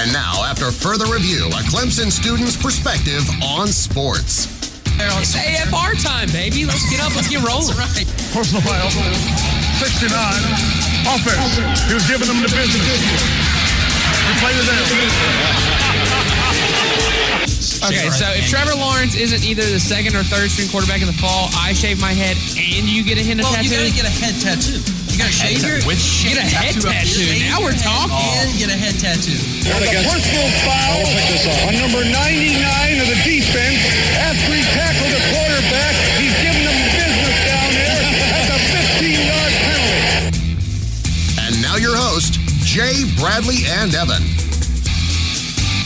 And now, after further review, a Clemson student's perspective on sports. It's AFR time, baby. Let's get up. Let's get rolling. That's right. Personal foul. 69. Offense. He was giving them the business. We played it down. Okay, so if Trevor Lawrence isn't either the second or third string quarterback in the fall, I shave my head and you get a hint of tattoo? Well, you gotta get a head tattoo. You gotta shave your get a head tattoo. Now we're talking. And get a head tattoo. And a personal foul on number 99 of the defense. After he tackled the quarterback, he's giving them business down there. That's a 15-yard penalty. And now your host, Jay, Bradley, and Evan.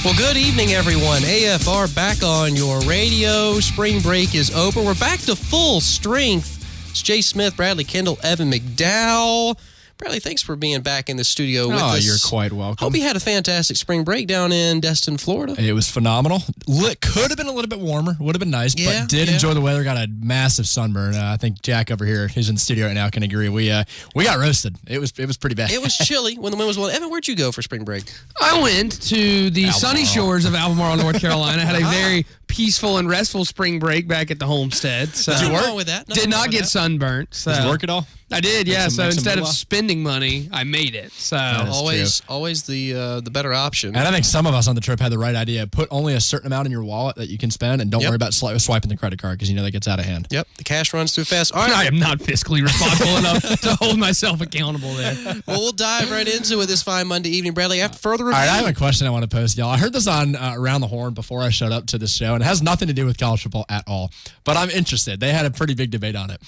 Well, good evening, everyone. AFR back on your radio. Spring break is over. We're back to full strength. It's Jay Smith, Bradley Kendall, Evan McDowell. Bradley, thanks for being back in the studio with us. Oh, you're quite welcome. Hope you had a fantastic spring break down in Destin, Florida. It was phenomenal. Could have been a little bit warmer. Would have been nice, but did enjoy the weather. Got a massive sunburn. I think Jack over here, who's in the studio right now, can agree. We got roasted. It was pretty bad. It was chilly when the wind was blowing. Evan, where'd you go for spring break? I went to the sunny shores of Albemarle, North Carolina. Had a very peaceful and restful spring break back at the homestead. So Did you work with that? Did not get sunburnt. So. Did you work at all? I did, yeah. So instead of spending money, I made it. So always the better option. And I think some of us on the trip had the right idea. Put only a certain amount in your wallet that you can spend, and don't worry about swiping the credit card because you know that gets out of hand. Yep, the cash runs too fast. All right. I am not fiscally responsible enough to hold myself accountable there. Well, we'll dive right into it this fine Monday evening, Bradley. After further review. All right, I have a question I want to pose, y'all. I heard this on Around the Horn before I showed up to this show, and it has nothing to do with college football at all. But I'm interested. They had a pretty big debate on it.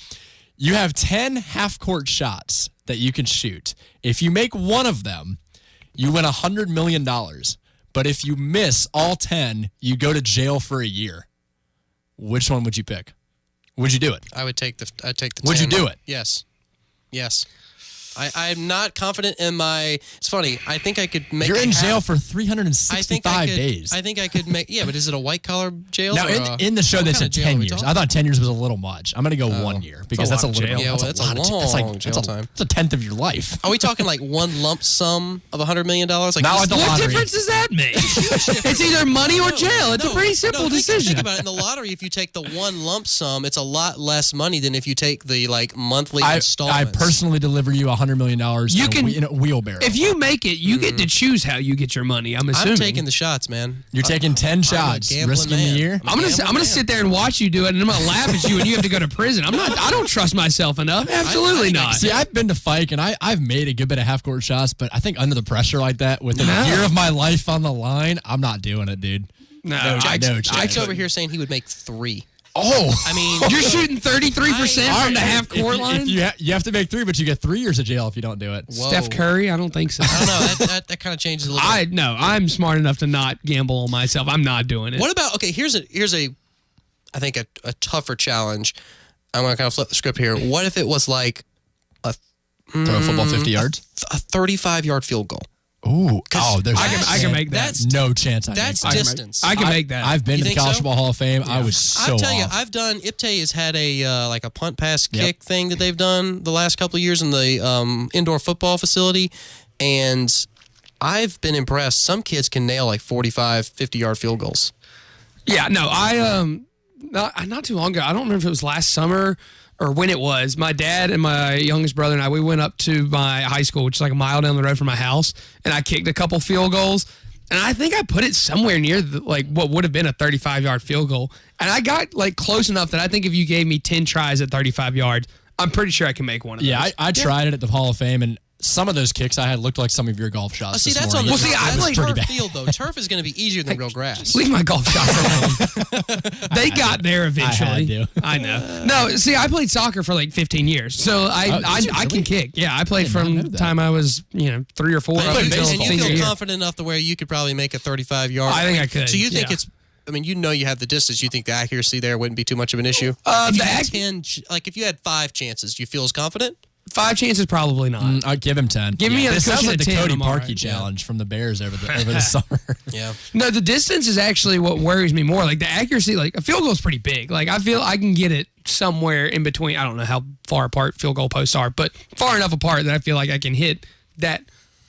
You have 10 half-court shots that you can shoot. If you make one of them, you win $100 million. But if you miss all 10, you go to jail for a year. Which one would you pick? Would you do it? I'd take the 10. Would you do it? Yes. I'm not confident in my... It's funny. I think I could make... You're in jail for 365 days. I think I could make... Yeah, but is it a white-collar jail? Now, in the show, they said 10 years. I thought 10 years was a little much. I'm going to go 1 year because that's a little bit... Yeah, well, that's a long jail time. That's a tenth of your life. Are we talking like one lump sum of $100 million? Like not like the lottery. What difference does that make? It's either money or jail. It's a pretty simple decision. Think about it. In the lottery, if you take the one lump sum, it's a lot less money than if you take the monthly installments. I personally deliver you $100 million in a wheelbarrow. If you make it, you get to choose how you get your money. I'm assuming. I'm taking the shots, man. You're taking 10 shots, risking the year. I'm gonna sit there and watch you do it, and I'm gonna laugh at you, and you have to go to prison. I don't trust myself enough. Absolutely not. See, I've been to Fike, and I've made a good bit of half-court shots, but I think under the pressure like that, with a year of my life on the line, I'm not doing it, dude. No, Jack's over here saying he would make 3. Oh, I mean, you're shooting 33% from the half-court line? You have to make 3, but you get 3 years of jail if you don't do it. Whoa. Steph Curry? I don't think so. I don't know. That kind of changes a little bit. No, I'm smart enough to not gamble on myself. I'm not doing it. What about, okay, here's I think a tougher challenge. I'm going to kind of flip the script here. What if it was like throw a football 50 yards? A 35-yard field goal. Ooh, I can make that. No chance. That's distance. I can make that. I've been to the College Football Hall of Fame. Yeah. I was so I'll tell you, off. I've done. IPTAY has had a punt pass kick thing that they've done the last couple of years in the indoor football facility, and I've been impressed. Some kids can nail like 45, 50-yard field goals. Yeah, no, not too long ago. I don't remember if it was last summer or when it was. My dad and my youngest brother and I, we went up to my high school, which is like a mile down the road from my house, and I kicked a couple field goals, and I think I put it somewhere near what would have been a 35-yard field goal, and I got close enough that I think if you gave me 10 tries at 35 yards, I'm pretty sure I can make one of those. Yeah, I tried it at the Hall of Fame, and some of those kicks I had looked like some of your golf shots. See, that's on the I played turf field though. Turf is going to be easier than real grass. Leave my golf shots alone. They got there eventually. I know. No, see, I played soccer for 15 years, so I can kick. Yeah, I played from the time I was 3 or 4 up until and you senior feel year. confident enough to where you could probably make a 35-yard. I think I could. So you think it's? I mean, you have the distance. You think the accuracy there wouldn't be too much of an issue? If you had 5 chances, do you feel as confident? 5 chances, probably not. I'd give him 10. Give me a This sounds like the 10, Cody I'm Parkey right. challenge from the Bears over the summer. Yeah. No, the distance is actually what worries me more. The accuracy, a field goal is pretty big. I feel I can get it somewhere in between. I don't know how far apart field goal posts are, but far enough apart that I feel like I can hit that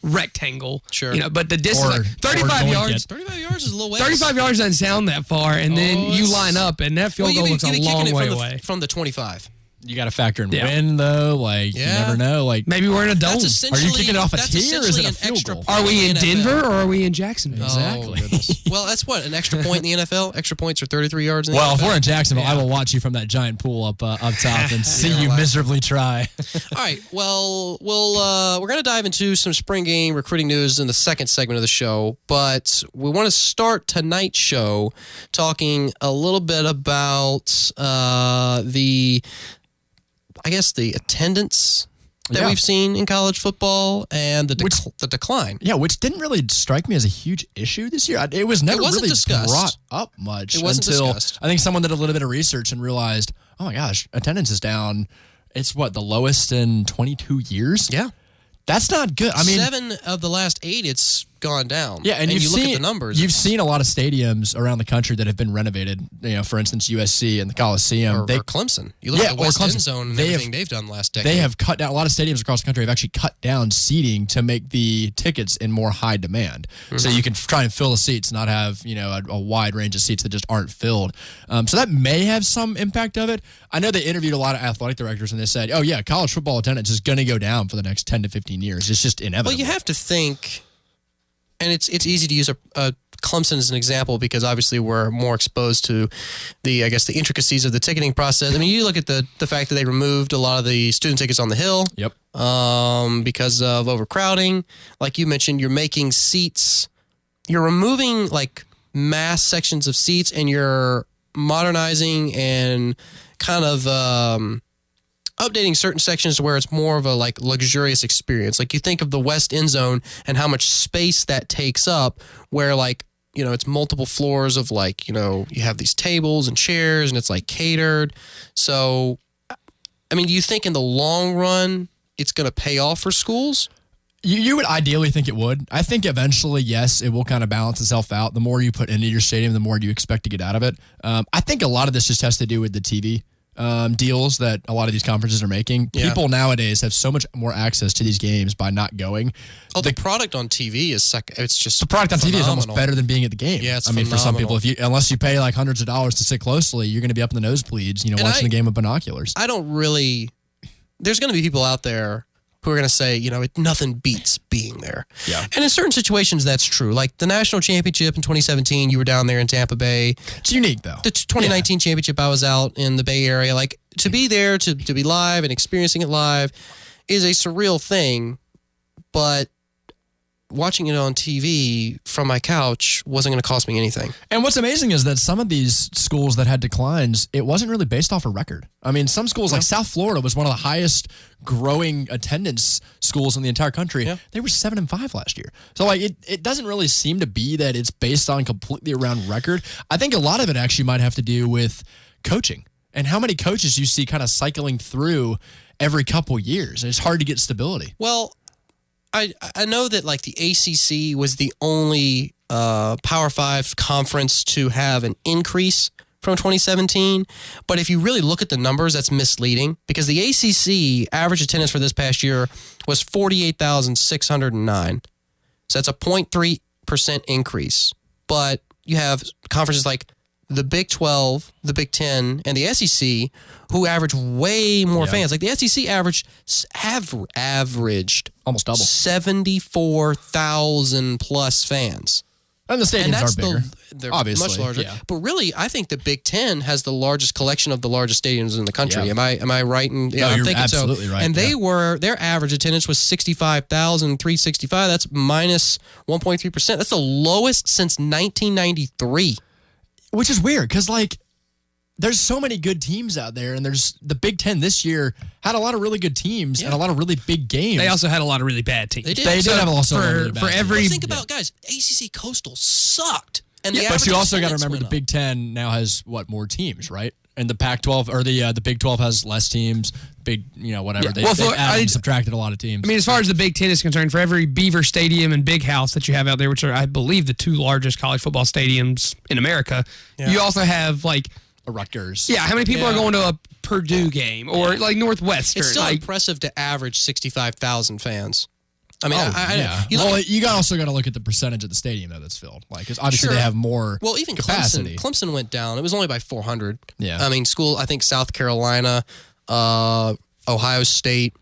rectangle. Sure. But the distance, Or- like 35 or yards. 35 yards is a little ways. 35 yards doesn't sound that far, and then you it's- line up, and that field goal looks a long way away. From the 25. You got to factor in Yeah. wind, though. Like, you Yeah. never know. Like, Maybe we're in a dome. That's essentially, kicking it off a that's tee, or is essentially it a an field extra goal? point Are we in the NFL. Denver or are we in Jacksonville? Exactly. Oh, goodness. Well, that's what, an extra point in the NFL? Extra points are 33 yards in the well, if NFL? we're in Jacksonville, I will watch you from that giant pool up top and see you miserably try. All right. Well, we're going to dive into some spring game recruiting news in the second segment of the show, but we want to start tonight's show talking a little bit about the attendance that Yeah. we've seen in college football and the decline. Yeah, which didn't really strike me as a huge issue this year. It was never wasn't really discussed. brought up much It wasn't until discussed. I think someone did a little bit of research and realized, oh my gosh, attendance is down. It's the lowest in 22 years? Yeah. That's not good. I mean, 7 of the last 8, it's gone down. yeah, and you you've look seen at the numbers. You've seen a lot of stadiums around the country that have been renovated. For instance, USC and the Coliseum. or Clemson. You look Yeah, at the or West End Clemson. Zone and They everything have- they've done last decade. They have cut down, a lot of stadiums across the country have actually cut down seating to make the tickets in more high demand. So you can try and fill the seats, not have, a wide range of seats that just aren't filled. So that may have some impact of it. I know they interviewed a lot of athletic directors and they said, oh yeah, college football attendance is going to go down for the next 10 to 15 years. It's just inevitable. Well, you have to think, and it's easy to use a Clemson as an example because obviously we're more exposed to the intricacies of the ticketing process. I mean, you look at the fact that they removed a lot of the student tickets on the Hill. Yep. Because of overcrowding. Like you mentioned, you're making seats, you're removing like mass sections of seats and you're modernizing and kind of updating certain sections to where it's more of a like luxurious experience. Like you think of the West End Zone and how much space that takes up where like, it's multiple floors of like, you have these tables and chairs and it's like catered. So, I mean, do you think in the long run it's going to pay off for schools? You would ideally think it would. I think eventually, yes, it will kind of balance itself out. The more you put into your stadium, the more you expect to get out of it. I think a lot of this just has to do with the TV deals that a lot of these conferences are making. Yeah. People nowadays have so much more access to these games by not going. Oh, the product on TV is it's just The product on TV is almost phenomenal. better than being at the game. Yeah, it's I mean, for some people, phenomenal. unless you pay like hundreds of dollars to sit closely, you're going to be up in the nosebleeds, watching the game with binoculars. I don't really. There's going to be people out there who are going to say, nothing beats being there. Yeah. And in certain situations, that's true. Like the national championship in 2017, you were down there in Tampa Bay. It's unique though. The 2019 championship, I was out in the Bay Area. Like to be there, to be live and experiencing it live is a surreal thing. But watching it on TV from my couch wasn't going to cost me anything. And what's amazing is that some of these schools that had declines, it wasn't really based off a record. I mean, some schools like South Florida was one of the highest growing attendance schools in the entire country. Yeah. They were 7-5 last year. So like it doesn't really seem to be that it's based on completely around record. I think a lot of it actually might have to do with coaching and how many coaches you see kind of cycling through every couple years. And it's hard to get stability. Well, I know that like the ACC was the only Power 5 conference to have an increase from 2017. But if you really look at the numbers, that's misleading because the ACC average attendance for this past year was 48,609. So that's a 0.3% increase. But you have conferences like the Big 12, the Big 10, and the SEC who average way more fans. Like the SEC averaged Almost double. 74,000 plus fans. And the stadiums And that's are bigger. they're obviously, much larger. yeah. But really, I think the Big 10 has the largest collection of the largest stadiums in the country. Yeah. Am I right? I'm you're thinking absolutely so. right, And yeah. their average attendance was 65,365. That's minus 1.3%. That's the lowest since 1993. Which is weird because, like, there's so many good teams out there, and there's the Big Ten this year had a lot of really good teams and a lot of really big games. They also had a lot of really bad teams. They did. They did have also for, a lot of really bad for teams. every Think about, guys, ACC Coastal sucked. And the But average you also got to attendance remember the went up. Big Ten now has more teams, right? And the Pac-12 or the Big 12 has less teams. Big, whatever. Yeah. They, Well, they've for- added I- and subtracted a lot of teams. I mean, as far as the Big Ten is concerned, for every Beaver Stadium and Big House that you have out there, which are, I believe, the two largest college football stadiums in America, you also have, like, a Rutgers. how many people Yeah. are going to a Purdue game or, like, Northwestern? It's still like, impressive to average 65,000 fans. I mean, you also got to look at the percentage of the stadium though that's filled. Like, because obviously Sure. they have more. Well, even capacity. Clemson went down. It was only by 400. Yeah. I mean, I think South Carolina, Ohio State,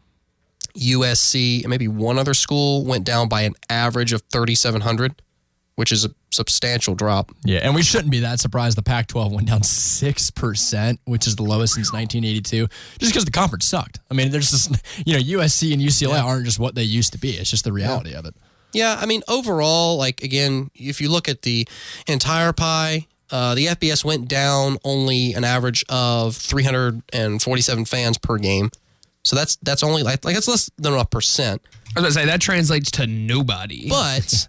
USC, and maybe one other school went down by an average of 3,700, which is a substantial drop. Yeah, and we shouldn't be that surprised. The Pac-12 went down 6%, which is the lowest since 1982, just because the conference sucked. I mean, there's just, USC and UCLA aren't just what they used to be. It's just the reality of it. Yeah, I mean, overall, like, again, if you look at the entire pie, the FBS went down only an average of 347 fans per game. So that's only like that's less than 1%. I was going to say, that translates to nobody. But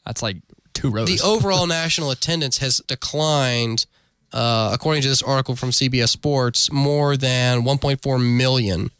that's like 2 rows. The overall national attendance has declined, according to this article from CBS Sports, more than 1.4 million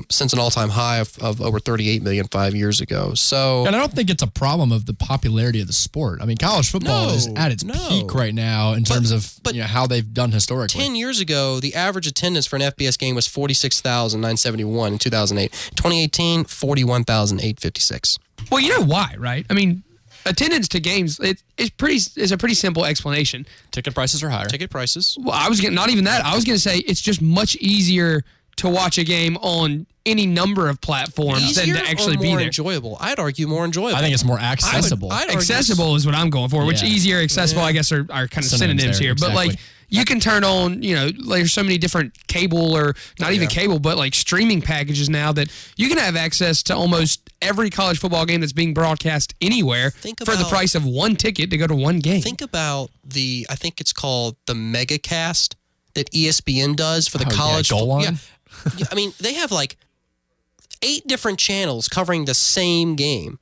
since an all-time high of over 38 million 5 years ago. So, and I don't think it's a problem of the popularity of the sport. I mean, college football is at its peak right now in terms of how they've done historically. 10 years ago, the average attendance for an FBS game was 46,971 in 2008. 2018, 41,856. Well, you know why, right? I mean, attendance to games is a pretty simple explanation. Ticket prices are higher. Ticket prices. Well, not even that. I was going to say it's just much easier to watch a game on any number of platforms than to actually be there. Enjoyable? I'd argue more enjoyable. I think it's more accessible. Accessible is what I'm going for, which easier, accessible, I guess, are kind of synonyms here. Exactly. But like, you can turn on, there's so many different cable or not even cable, but like streaming packages now that you can have access to almost every college football game that's being broadcast anywhere for the price of one ticket to go to one game. Think about I think it's called the Megacast that ESPN does for the college football. Yeah. I mean, they have like 8 different channels covering the same game.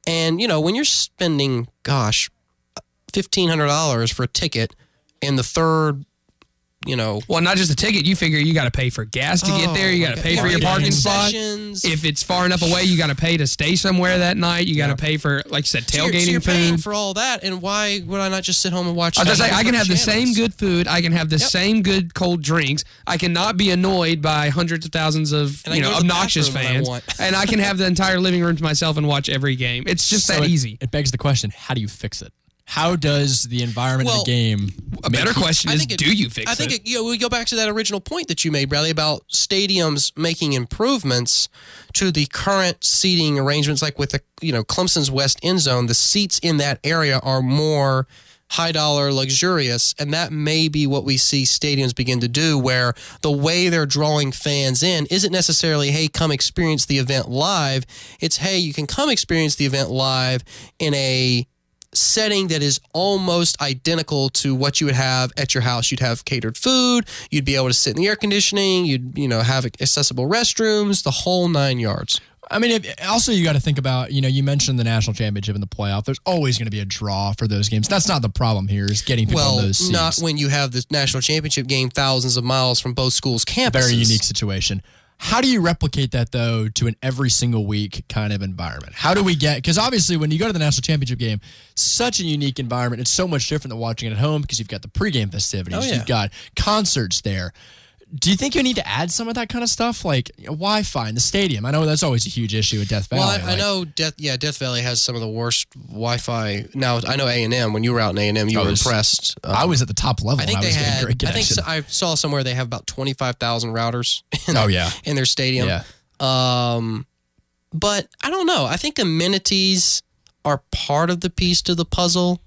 And, when you're spending, $1,500 for a ticket in the third, Well, not just a ticket. You figure you got to pay for gas to get there. You got to pay for your parking spot. If it's far enough away, you got to pay to stay somewhere that night. You got to pay for, like you said, tailgating so you're food. Paying for all that, and why would I not just sit home and watch? I can have the same good food. I can have the same good cold drinks. I cannot be annoyed by hundreds of thousands of obnoxious fans, and I can have the entire living room to myself and watch every game. It's just that easy. It begs the question: how do you fix it? How does the environment of the game? A better question is, do you fix it? I think we go back to that original point that you made, Bradley, about stadiums making improvements to the current seating arrangements. Like with Clemson's West End Zone, the seats in that area are more high dollar, luxurious, and that may be what we see stadiums begin to do, where the way they're drawing fans in isn't necessarily, hey, come experience the event live. It's, hey, you can come experience the event live in a setting that is almost identical to what you would have at your house. You'd have catered food, you'd be able to sit in the air conditioning, you'd have accessible restrooms, the whole 9 yards. I mean, also you got to think about, you mentioned the national championship and the playoff. There's always going to be a draw for those games. That's not the problem here, is getting people on those seats. Not when you have the national championship game thousands of miles from both schools' campuses. Very unique situation. How do you replicate that, though, to an every single week kind of environment? How do we because obviously when you go to the national championship game, such a unique environment. It's so much different than watching it at home because you've got the pregame festivities. You've got concerts there. Do you think you need to add some of that kind of stuff, like Wi-Fi in the stadium? I know that's always a huge issue at Death Valley. Well, I know Death Valley has some of the worst Wi-Fi. Now, I know A&M. When you were out in A&M, you were impressed. I was at the top level. I think they had great connection. I saw somewhere they have about 25,000 routers in their stadium. Yeah. But I don't know. I think amenities are part of the piece to the puzzle.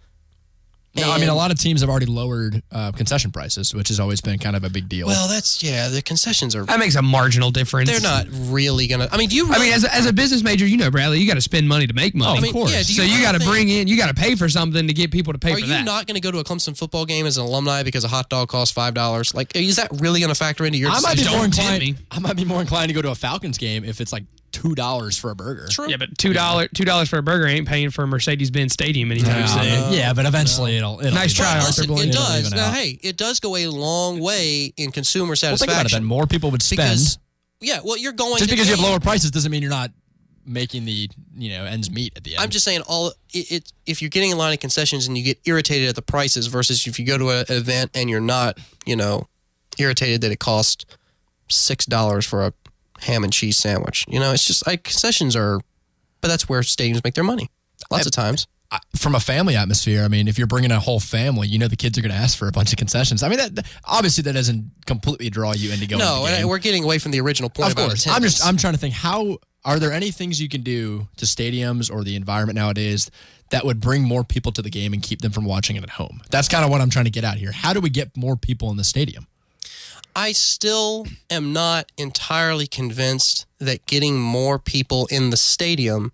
No, I mean, a lot of teams have already lowered concession prices, which has always been kind of a big deal. Well, the concessions are... That makes a marginal difference. They're not really going to... I mean, do you really... I mean, as a business major, Bradley, you got to spend money to make money. Oh, of course. Yeah, so you got to you got to pay for something to get people to pay for that. Are you not going to go to a Clemson football game as an alumni because a hot dog costs $5? Like, is that really going to factor into your decision? I might be more inclined to go to a Falcons game if it's like $2 for a burger. True. Yeah, but $2 for a burger ain't paying for a Mercedes-Benz Stadium anytime soon. Yeah, but eventually it'll nice try, Arthur. It does. Now, hey, it does go a long way in consumer satisfaction. Well, think about it, then more people would spend. You're going just because you have lower prices doesn't mean you're not making the ends meet at the end. I'm just saying if you're getting a line of concessions and you get irritated at the prices versus if you go to an event and you're not irritated that it costs $6 for a ham and cheese sandwich. It's just like concessions are, but that's where stadiums make their money. Lots of times. From a family atmosphere, if you're bringing a whole family, the kids are going to ask for a bunch of concessions. That obviously that doesn't completely draw you into going. No, and we're getting away from the original point. Of course, I'm trying to think. Are there any things you can do to stadiums or the environment nowadays that would bring more people to the game and keep them from watching it at home? That's kind of what I'm trying to get at here. How do we get more people in the stadium? I still am not entirely convinced that getting more people in the stadium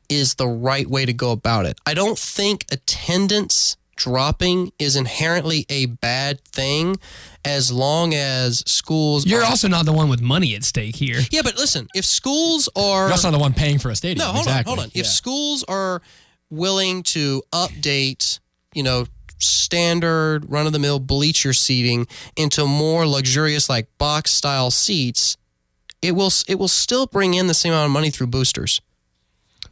is the right way to go about it. I don't think attendance dropping is inherently a bad thing as long as schools... You're also not the one with money at stake here. Yeah, but listen, if schools are... You're also not the one paying for a stadium. No, hold on. If schools are willing to update, standard run-of-the-mill bleacher seating into more luxurious, like box-style seats, it will still bring in the same amount of money through boosters.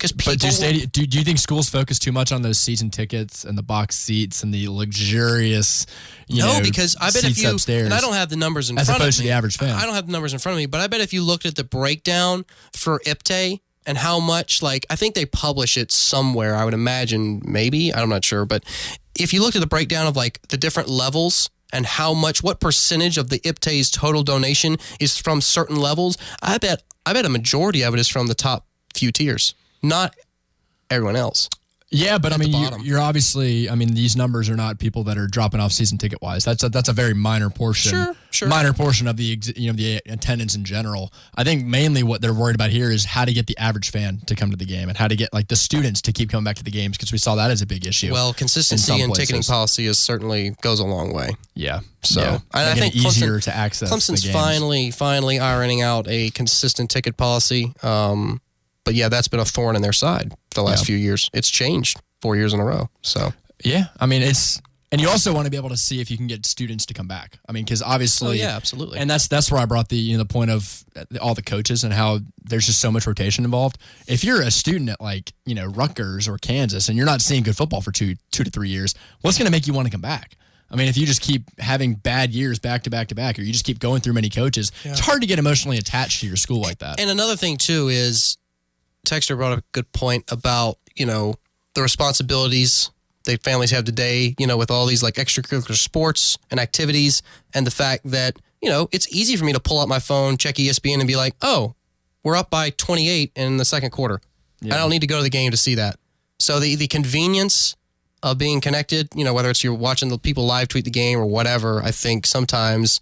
But do you think schools focus too much on those season tickets and the box seats and the luxurious, because I bet if you upstairs, and I don't have the numbers in front of me. As opposed to the average fan. I don't have the numbers in front of me, but I bet if you looked at the breakdown for IPTE and how much, I think they publish it somewhere. I would imagine, maybe, I'm not sure, but if you looked at the breakdown of the different levels and what percentage of the IPTE's total donation is from certain levels, I bet a majority of it is from the top few tiers. Not everyone else. Yeah, but you're obviously, these numbers are not people that are dropping off season ticket wise. That's a very minor portion. Sure. Minor portion of the the attendance in general. I think mainly what they're worried about here is how to get the average fan to come to the game and how to get the students to keep coming back to the games, because we saw that as a big issue. Well, consistency in ticketing policy certainly goes a long way. Yeah. So yeah. and I think easier to access. Clemson's the games. finally ironing out a consistent ticket policy. But yeah, that's been a thorn in their side the last few years. It's changed 4 years in a row. So yeah, and you also want to be able to see if you can get students to come back. Because obviously, absolutely. And that's where I brought the the point of all the coaches and how there's just so much rotation involved. If you're a student at Rutgers or Kansas and you're not seeing good football for two to 3 years, what's going to make you want to come back? If you just keep having bad years back to back to back, or you just keep going through many coaches, it's hard to get emotionally attached to your school like that. And another thing too is, Texter brought up a good point about, the responsibilities that families have today, with all these extracurricular sports and activities, and the fact that, it's easy for me to pull out my phone, check ESPN and be like, oh, we're up by 28 in the second quarter. Yeah. I don't need to go to the game to see that. So the convenience of being connected, whether it's you're watching the people live tweet the game or whatever, I think sometimes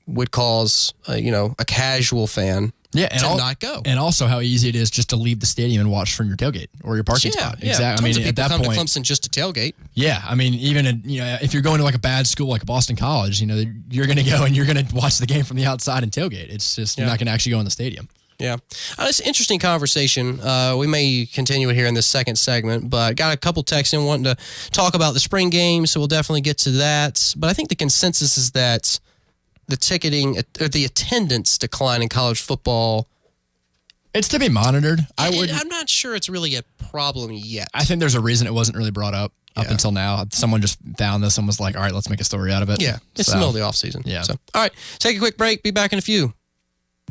would cause, a casual fan to not go. And also how easy it is just to leave the stadium and watch from your tailgate or your parking spot. Yeah. Exactly. Tons of people come to Clemson just to tailgate. Yeah. Even if you're going to a bad school like Boston College, you're going to go and you're going to watch the game from the outside and tailgate. It's just you're not going to actually go in the stadium. Yeah. It's an interesting conversation. We may continue it here in this second segment, but got a couple texts in wanting to talk about the spring game, so we'll definitely get to that. But I think the consensus is that the ticketing or the attendance decline in college football, it's to be monitored. I'm not sure it's really a problem yet. I think there's a reason it wasn't really brought up until now. Someone just found this and was like, all right, let's make a story out of it. Yeah, it's the middle of the offseason. Yeah. So, all right, take a quick break. Be back in a few.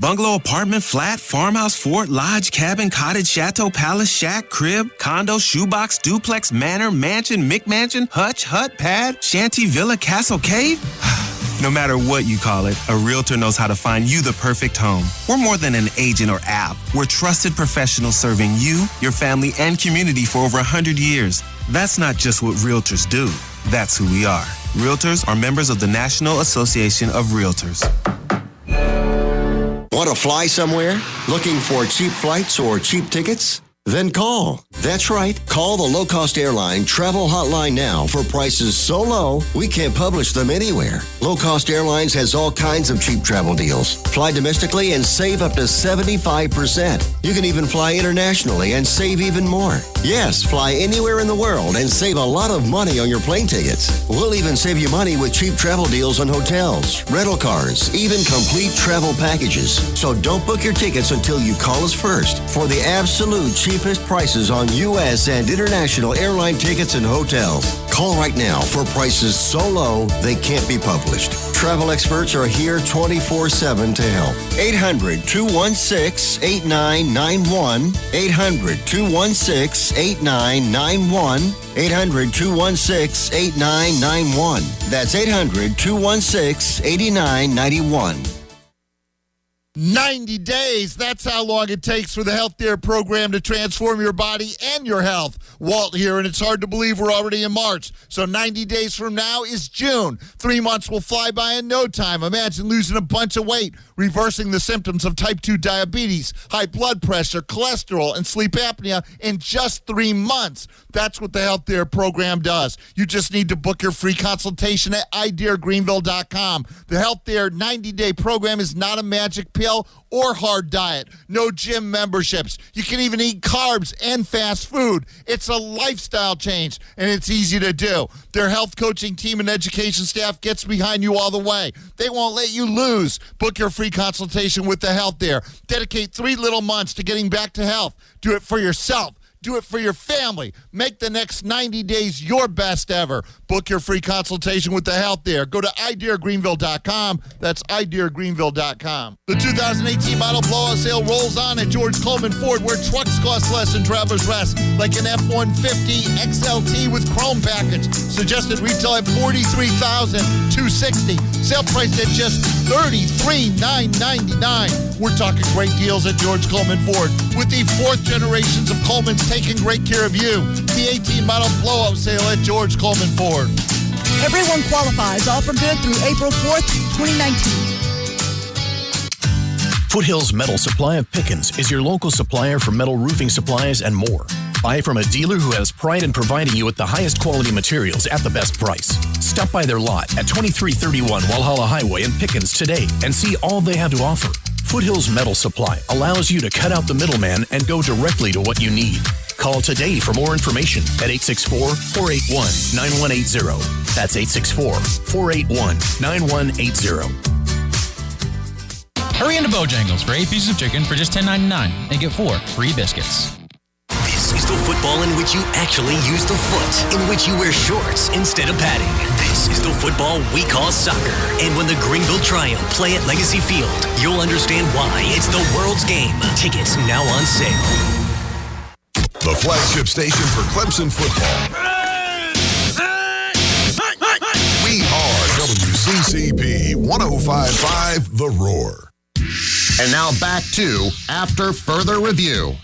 Bungalow, apartment, flat, farmhouse, fort, lodge, cabin, cottage, chateau, palace, shack, crib, condo, shoebox, duplex, manor, mansion, McMansion, hutch, hut, pad, shanty, villa, castle, cave. No matter what you call it, a realtor knows how to find you the perfect home. We're more than an agent or app. We're trusted professionals serving you, your family, and community for over 100 years. That's not just what realtors do. That's who we are. Realtors are members of the National Association of Realtors. Want to fly somewhere? Looking for cheap flights or cheap tickets? Then call. That's right. Call the low-cost airline travel hotline now for prices so low, we can't publish them anywhere. Low-cost airlines has all kinds of cheap travel deals. Fly domestically and save up to 75%. You can even fly internationally and save even more. Yes, fly anywhere in the world and save a lot of money on your plane tickets. We'll even save you money with cheap travel deals on hotels, rental cars, even complete travel packages. So don't book your tickets until you call us first for the absolute cheap cheapest prices on U.S. and international airline tickets and hotels. Call right now for prices so low they can't be published. Travel experts are here 24/7 to help. 800-216-8991. 800-216-8991. 800-216-8991. That's 800-216-8991. 90 days. That's how long it takes for the Health Dare program to transform your body and your health. Walt here, and it's hard to believe we're already in March. So 90 days from now is June. 3 months will fly by in no time. Imagine losing a bunch of weight, reversing the symptoms of type 2 diabetes, high blood pressure, cholesterol, and sleep apnea in just 3 months. That's what the Health Dare program does. You just need to book your free consultation at idaregreenville.com. The Health Dare 90-day program is not a magic pill or hard diet. No gym memberships. You can even eat carbs and fast food. It's a lifestyle change, and it's easy to do. Their health coaching team and education staff gets behind you all the way. They won't let you lose. Book your free consultation with the Health Dare. Dedicate 3 little months to getting back to health. Do it for yourself. Do it for your family. Make the next 90 days your best ever. Book your free consultation with the Health Dare. Go to idaregreenville.com. That's idaregreenville.com. The 2018 model blowout sale rolls on at George Coleman Ford, where trucks cost less and travelers rest, like an F-150 XLT with chrome package. Suggested retail at $43,260. Sale priced at just $33,999. We're talking great deals at George Coleman Ford, with the 4th generations of Coleman's taking great care of you. The 18 model blowout sale at George Coleman Ford. Everyone qualifies. Offer good through April 4th, 2019. Foothills Metal Supply of Pickens is your local supplier for metal roofing supplies and more. Buy from a dealer who has pride in providing you with the highest quality materials at the best price. Stop by their lot at 2331 Walhalla Highway in Pickens today and see all they have to offer. Foothills Metal Supply allows you to cut out the middleman and go directly to what you need. Call today for more information at 864-481-9180. That's 864-481-9180. Hurry into Bojangles for 8 pieces of chicken for just $10.99 and get 4 free biscuits. This is the football in which you actually use the foot, in which you wear shorts instead of padding. This is the football we call soccer. And when the Greenville Triumph play at Legacy Field, you'll understand why it's the world's game. Tickets now on sale. The flagship station for Clemson football. We are WCCP 105.5 The Roar. And now back to After Further Review.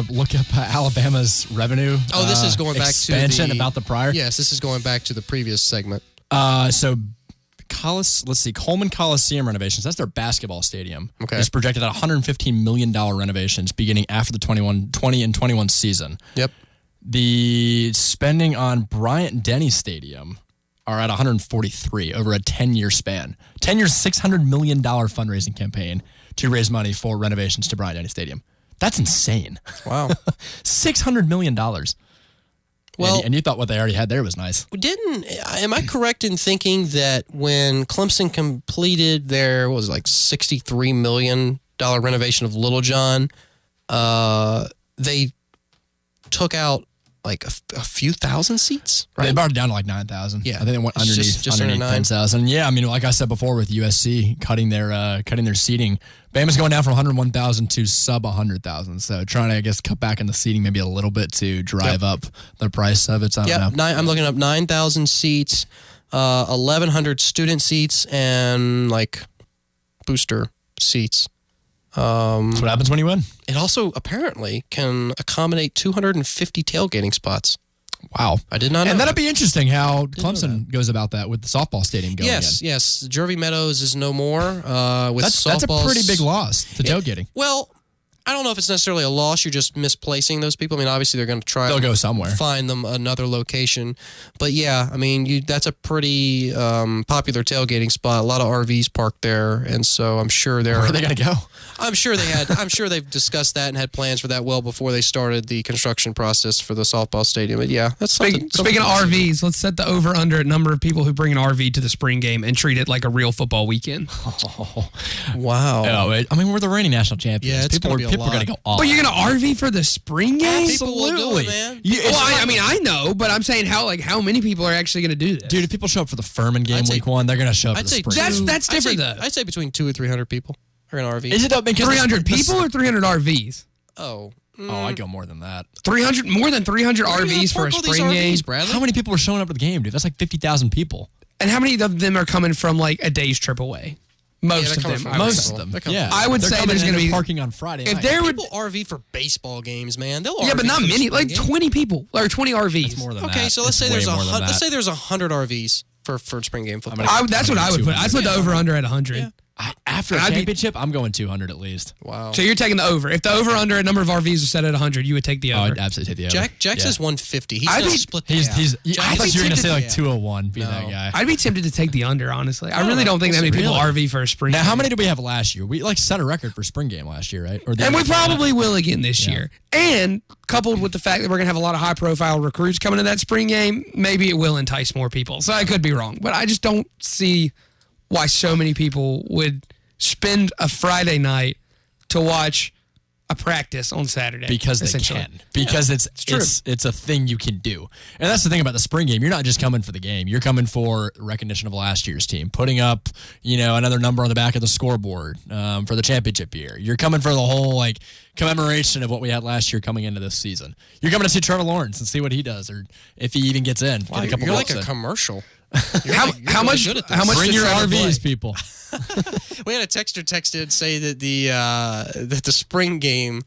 Look up Alabama's revenue. Oh, this is going back to expansion about the prior. Yes, this is going back to the previous segment. Coleman Coliseum renovations. That's their basketball stadium. Okay, it's projected at $115 million renovations beginning after the 20 and 21 season. Yep. The spending on Bryant-Denny Stadium are at 143 over a 10-year span. 10 years, $600 million fundraising campaign to raise money for renovations to Bryant-Denny Stadium. That's insane. Wow. $600 million. Well, and you thought what they already had there was nice. Am I correct in thinking that when Clemson completed their, $63 million renovation of Little John, they took out a few thousand seats, right? They brought it down to 9,000. Yeah. I think they went underneath 10,000. Yeah, I mean, like I said before with USC cutting their seating, Bama's going down from 101,000 to sub 100,000. So trying to, I guess, cut back in the seating maybe a little bit to drive up the price of it. So I don't know. I'm looking up 9,000 seats, 1,100 student seats, and booster seats. That's what happens when you win. It also apparently can accommodate 250 tailgating spots. Wow. I did not know. And that'd be interesting how Clemson goes about that with the softball stadium going in. Yes. Jervy Meadows is no more. That's a pretty big loss to tailgating. Well, I don't know if it's necessarily a loss. You're just misplacing those people. I mean, obviously they're going to try. They'll go somewhere. Find them another location. But yeah, I mean, that's a pretty popular tailgating spot. A lot of RVs parked there, and so I'm sure they're. Where are they going to go? I'm sure they've discussed that and had plans for that well before they started the construction process for the softball stadium. But yeah, that's speaking of RVs. Let's set the over under a number of people who bring an RV to the spring game and treat it like a real football weekend. Oh, wow. Oh, I mean, we're the reigning national champions. Yeah, people are going to go off. But you're going to RV for the spring game? People will do it, man. I know, but I'm saying how many people are actually going to do this? Dude, if people show up for the Furman game week 1, they're going to show up for the spring. That's different, though. I'd say between 200 and 300 people are going to RV. Is it 300 people or 300 RVs? Oh. I'd go more than that. 300, more than 300 RVs for a spring game. Bradley? How many people are showing up to the game, dude? That's like 50,000 people. And how many of them are coming from like a day's trip away? Most of them. Most of them. Yeah. I would say there's going to be parking on Friday. If there would people RV for baseball games, man, they'll RV. Yeah, but not many. Like 20 people or 20 RVs. That's more than that. Okay, so let's say there's 100 RVs for spring game football. That's what I would put. I put the over under at 100. Yeah. After a championship, I'm going 200 at least. Wow. So you're taking the over. If the over under a number of RVs was set at 100, you would take the over. Oh, I'd absolutely take the over. Jack says 150. He's going to split the I thought you were going to say like 201, be that guy. I'd be tempted to take the under, honestly. I really don't think that many people RV for a spring game. Now, how many did we have last year? We set a record for spring game last year, right? And we probably will again this year. And coupled with the fact that we're going to have a lot of high-profile recruits coming to that spring game, maybe it will entice more people. So I could be wrong. But I just don't see why so many people would spend a Friday night to watch a practice on Saturday. Because they can. Because it's a thing you can do. And that's the thing about the spring game. You're not just coming for the game. You're coming for recognition of last year's team, putting up, another number on the back of the scoreboard for the championship year. You're coming for the whole commemoration of what we had last year coming into this season. You're coming to see Trevor Lawrence and see what he does, or if he even gets in. Wow, you're like a commercial. How much? Bring your RVs, people. We had a texter texted say that the spring game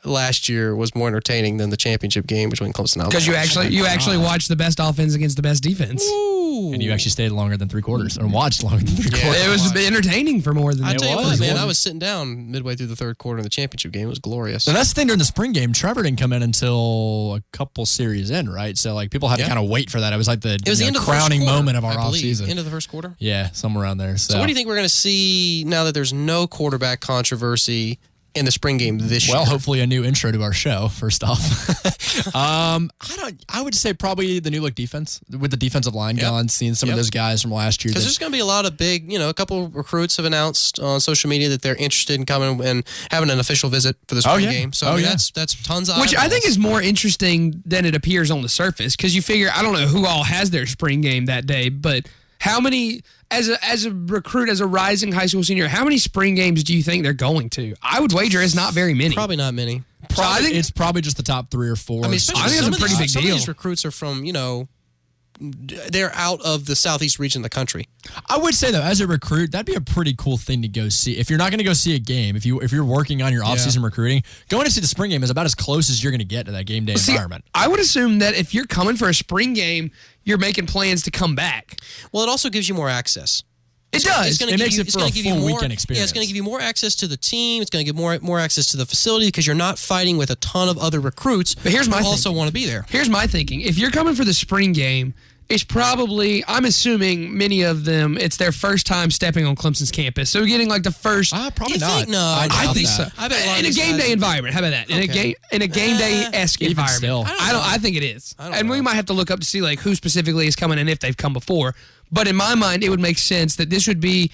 last year was more entertaining than the championship game between Clemson and Alabama. Because you actually watched the best offense against the best defense. Ooh. And you actually stayed longer than 3/4 or watched longer than 3/4. It was entertaining for more than I tell you what, man, I was sitting down midway through the third quarter in the championship game. It was glorious. And that's the thing during the spring game. Trevor didn't come in until a couple series in, right? So people had to kind of wait for that. It was like the crowning moment of our offseason. End of the first quarter? Yeah, somewhere around there. So what do you think we're going to see now that there's no quarterback controversy in the spring game this year? Well, hopefully a new intro to our show, first off. I would say probably the new look defense, with the defensive line gone, seeing some of those guys from last year. Because there's going to be a lot of big, a couple of recruits have announced on social media that they're interested in coming and having an official visit for the spring game. So that's tons of Which I think is more interesting than it appears on the surface, because you figure, I don't know who all has their spring game that day, but how many, as a recruit, as a rising I senior, how many spring games do you think they're going to? I would wager it's not very many. Probably not many. I think it's probably just the top 3 or 4. I mean, I think it's a pretty big some deal. of these recruits are from, they're out of the southeast region of the country. I would say, though, as a recruit, that'd be a pretty cool thing to go see. If you're not going to go see a game, if you're working on your offseason recruiting, going to see the spring game is about as close as you're going to get to that game day environment. I would assume that if you're coming for a spring game, you're making plans to come back. Well, it also gives you more access. It does. It makes it for a full weekend experience. Yeah, it's going to give you more access to the team. It's going to give more access to the facility because you're not fighting with a ton of other recruits but here's my who also want to be there. Here's my thinking. If you're coming for the spring game, it's probably, I'm assuming many of them, it's their first time stepping on Clemson's campus. So getting like the first. Probably not. Think? No, I think so. I bet in a game day environment. How about that? Okay. In a game day-esque environment. Still. I think it is. And we might have to look up to see like who specifically is coming and if they've come before. But in my mind, it would make sense that this would be,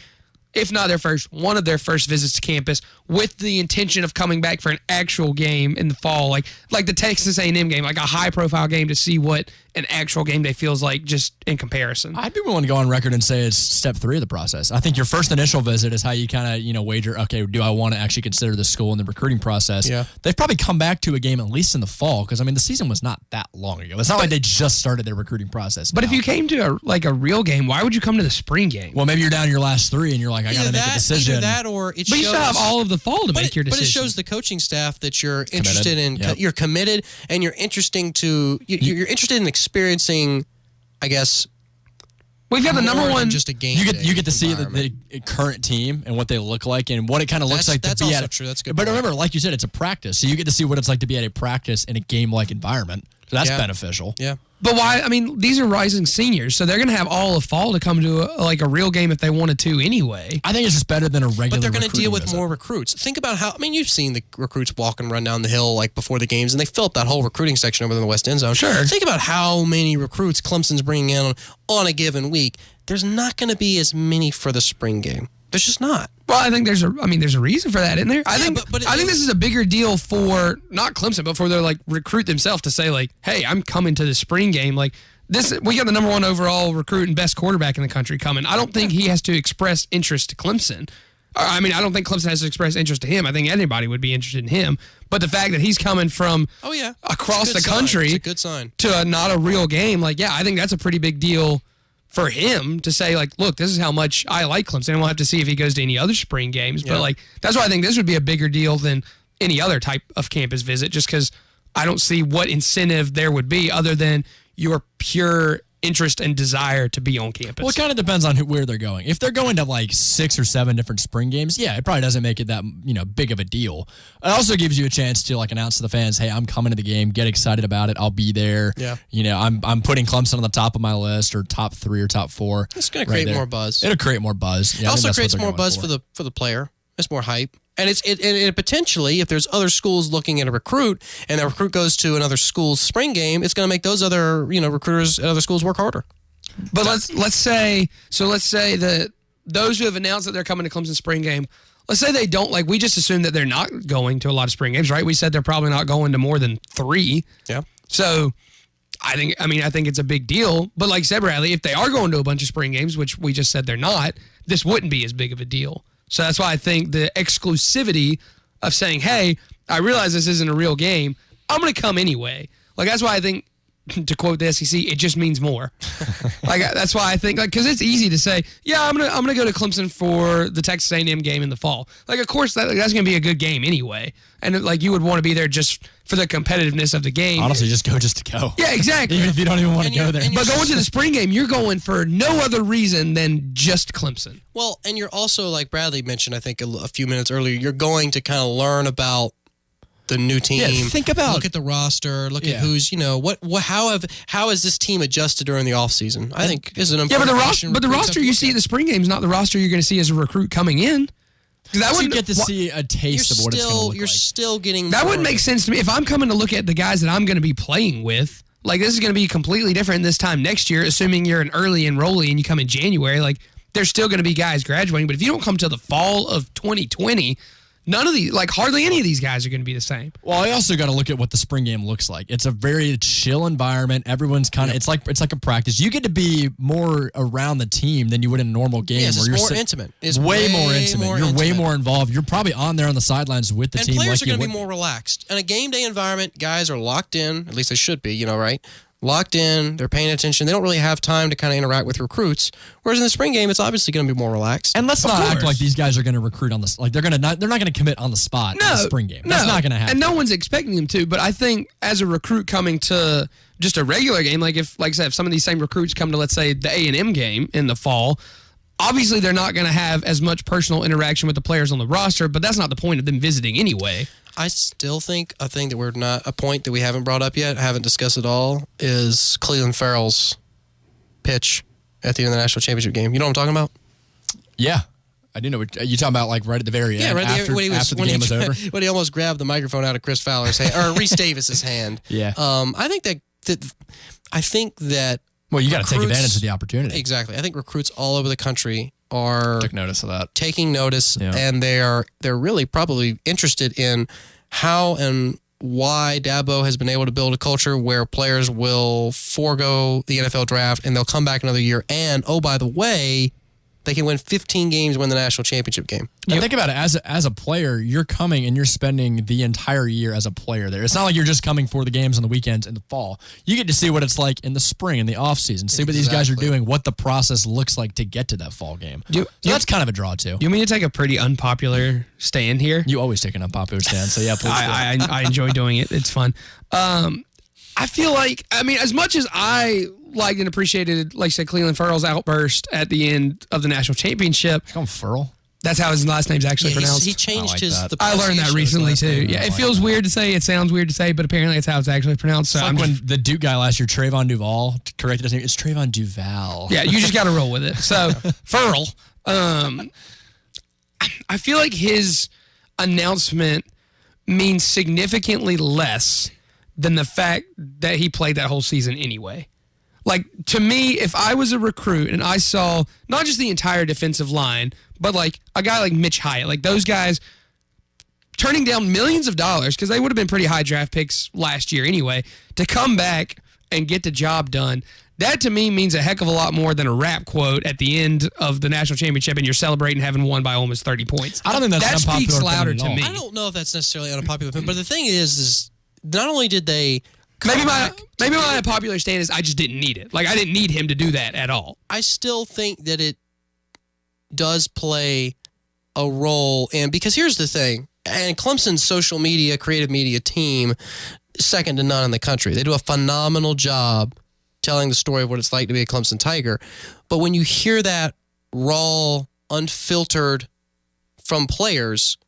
if not one of their first visits to campus, with the intention of coming back for an actual game in the fall, like the Texas A&M game, like a high-profile game to see what an actual game day feels like just in comparison. I'd be willing to go on record and say it's step 3 of the process. I think your first initial visit is how you kind of, wager, okay, do I want to actually consider this school in the recruiting process? Yeah. They've probably come back to a game at least in the fall because, the season was not that long ago. It's not like they just started their recruiting process. But if you came to a real game, why would you come to the spring game? Well, maybe you're down your last 3 and you're like, I got to make a decision. Either that or it shows... But you still have all of the fall to make your decision. But it shows the coaching staff that you're interested in, you're committed, and you're interested in experiencing, I guess, We've got the number more than one. just a game. You get to see environment. the current team and what they look like and what it kind of looks like to That's be also at. true. That's a good. But point. remember, like you said, it's a practice, so you get to see what it's like to be at a practice in a game-like environment. So that's beneficial. Yeah. But why? I mean, these are rising seniors, so they're going to have all of fall to come to a real game if they wanted to anyway. I think it's just better than a regular. But they're going to deal with visit. more recruits. Think about how. I mean, you've seen the recruits walk and run down the hill like before the games, and they fill up that whole recruiting section over in the West End Zone. Sure. Think about how many recruits Clemson's bringing in on a given week. There's not going to be as many for the spring game. There's just not. Well, I think there's a reason for that, isn't there? I think this is a bigger deal for not Clemson, but for their recruit themselves to say hey, I'm coming to the spring game. We got the number one overall recruit and best quarterback in the country coming. I don't think he has to express interest to Clemson. I mean, I don't think Clemson has to express interest to him. I think anybody would be interested in him. But the fact that he's coming from across the country it's a good sign. to not a real game, I think that's a pretty big deal for him to say, look, this is how much I like Clemson. And we'll have to see if he goes to any other spring games. Yeah. But, that's why I think this would be a bigger deal than any other type of campus visit, just because I don't see what incentive there would be other than your pure interest and desire to be on campus. Well, it kind of depends on where they're going. If they're going to 6 or 7 different spring games, it probably doesn't make it that big of a deal. It also gives you a chance to announce to the fans, hey, I'm coming to the game, get excited about it, I'll be there. Yeah. I'm putting Clemson on the top of my list or top 3 or top 4. It's going to create more buzz. It'll create more buzz. It also creates more buzz for the player. It's more hype. And it potentially, if there's other schools looking at a recruit and that recruit goes to another school's spring game, it's going to make those other recruiters at other schools work harder. But let's say that those who have announced that they're coming to Clemson spring game, let's say they don't, we just assume that they're not going to a lot of spring games, right? We said they're probably not going to more than 3. Yeah. So I think it's a big deal. But like said, Bradley, if they are going to a bunch of spring games, which we just said they're not, this wouldn't be as big of a deal. So that's why I think the exclusivity of saying, hey, I realize this isn't a real game, I'm going to come anyway. That's why I think, to quote the SEC, it just means more. That's why I think, because it's easy to say, yeah, I'm gonna go to Clemson for the Texas A&M game in the fall. Of course, that's gonna be a good game anyway, and you would want to be there just for the competitiveness of the game. Honestly, just go to go. Yeah, exactly. Even if you don't even want to go there. But going to the spring game, you're going for no other reason than just Clemson. Well, and you're also, like Bradley mentioned, I think a few minutes earlier, you're going to kind of learn about the new team. Look at the roster. Look at who's how has this team adjusted during the offseason? I think is an important but the roster you see at the spring game is not the roster you're going to see as a recruit coming in. That would get to see a taste of what it's going to look like. You're still getting that wouldn't make sense to me if I'm coming to look at the guys that I'm going to be playing with. This is going to be completely different this time next year, assuming you're an early enrollee and you come in January. There's still going to be guys graduating, but if you don't come till the fall of 2020. None of these, hardly any of these guys are going to be the same. Well, I also got to look at what the spring game looks like. It's a very chill environment. Everyone's kind of, it's like a practice. You get to be more around the team than you would in a normal game. Yes, it's more intimate. It's way more intimate. You're way more involved. You're probably on there on the sidelines with the team. And players are going to be more relaxed. In a game day environment, guys are locked in. At least they should be, right? Locked in, they're paying attention. They don't really have time to kind of interact with recruits. Whereas in the spring game, it's obviously going to be more relaxed. And let's not act like these guys are going to recruit on this. They're not going to commit on the spot in the spring game. That's not going to happen. And no one's expecting them to. But I think as a recruit coming to just a regular game, if some of these same recruits come to, let's say, the A&M game in the fall, obviously they're not going to have as much personal interaction with the players on the roster. But that's not the point of them visiting anyway. I still think a point that we haven't brought up yet, haven't discussed at all, is Cleveland Farrell's pitch at the end of the national championship game. You know what I'm talking about? Yeah. I do know what you're talking about, right at the very end. Yeah, right after the game was over. When he almost grabbed the microphone out of Chris Fowler's hand, or Reese Davis's hand. Yeah. I think that. Well, you got to take advantage of the opportunity. Exactly. I think recruits all over the country took notice of that. Taking notice, and they're really probably interested in how and why Dabo has been able to build a culture where players will forego the NFL draft and they'll come back another year. And oh, by the way, they can win 15 games, win the national championship game. And think about it, as a player, you're coming and you're spending the entire year as a player there. It's not like you're just coming for the games on the weekends in the fall. You get to see what it's like in the spring, in the offseason, see what these guys are doing, what the process looks like to get to that fall game. So that's kind of a draw, too. You want me to take a pretty unpopular stand here? You always take an unpopular stand, so yeah, please. I enjoy doing it. It's fun. I feel like, as much as I liked and appreciated, like I said, Cleveland Ferrell's outburst at the end of the national championship. Call him Ferrell. That's how his last name's actually pronounced. He changed I learned that recently too. Yeah, it feels weird to say. It sounds weird to say, but apparently it's how it's actually pronounced. So It's like when the Duke guy last year, Trayvon Duval, corrected his name. It's Trayvon Duval. Yeah, you just got to roll with it. So Ferrell, I feel like his announcement means significantly less than the fact that he played that whole season anyway. Like, to me, if I was a recruit and I saw not just the entire defensive line, but like a guy like Mitch Hyatt, like those guys turning down millions of dollars, because they would have been pretty high draft picks last year anyway, to come back and get the job done, that to me means a heck of a lot more than a rap quote at the end of the national championship and you're celebrating having won by almost 30 points. I don't think that's that speaks unpopular louder opinion to at me. I don't know if that's necessarily unpopular opinion, but the thing is not only did they maybe my popular stand is I just didn't need it. Like, I didn't need him to do that at all. I still think that it does play a role in, because here's the thing, and Clemson's social media, creative media team, second to none in the country. They do a phenomenal job telling the story of what it's like to be a Clemson Tiger. But when you hear that raw, unfiltered from players,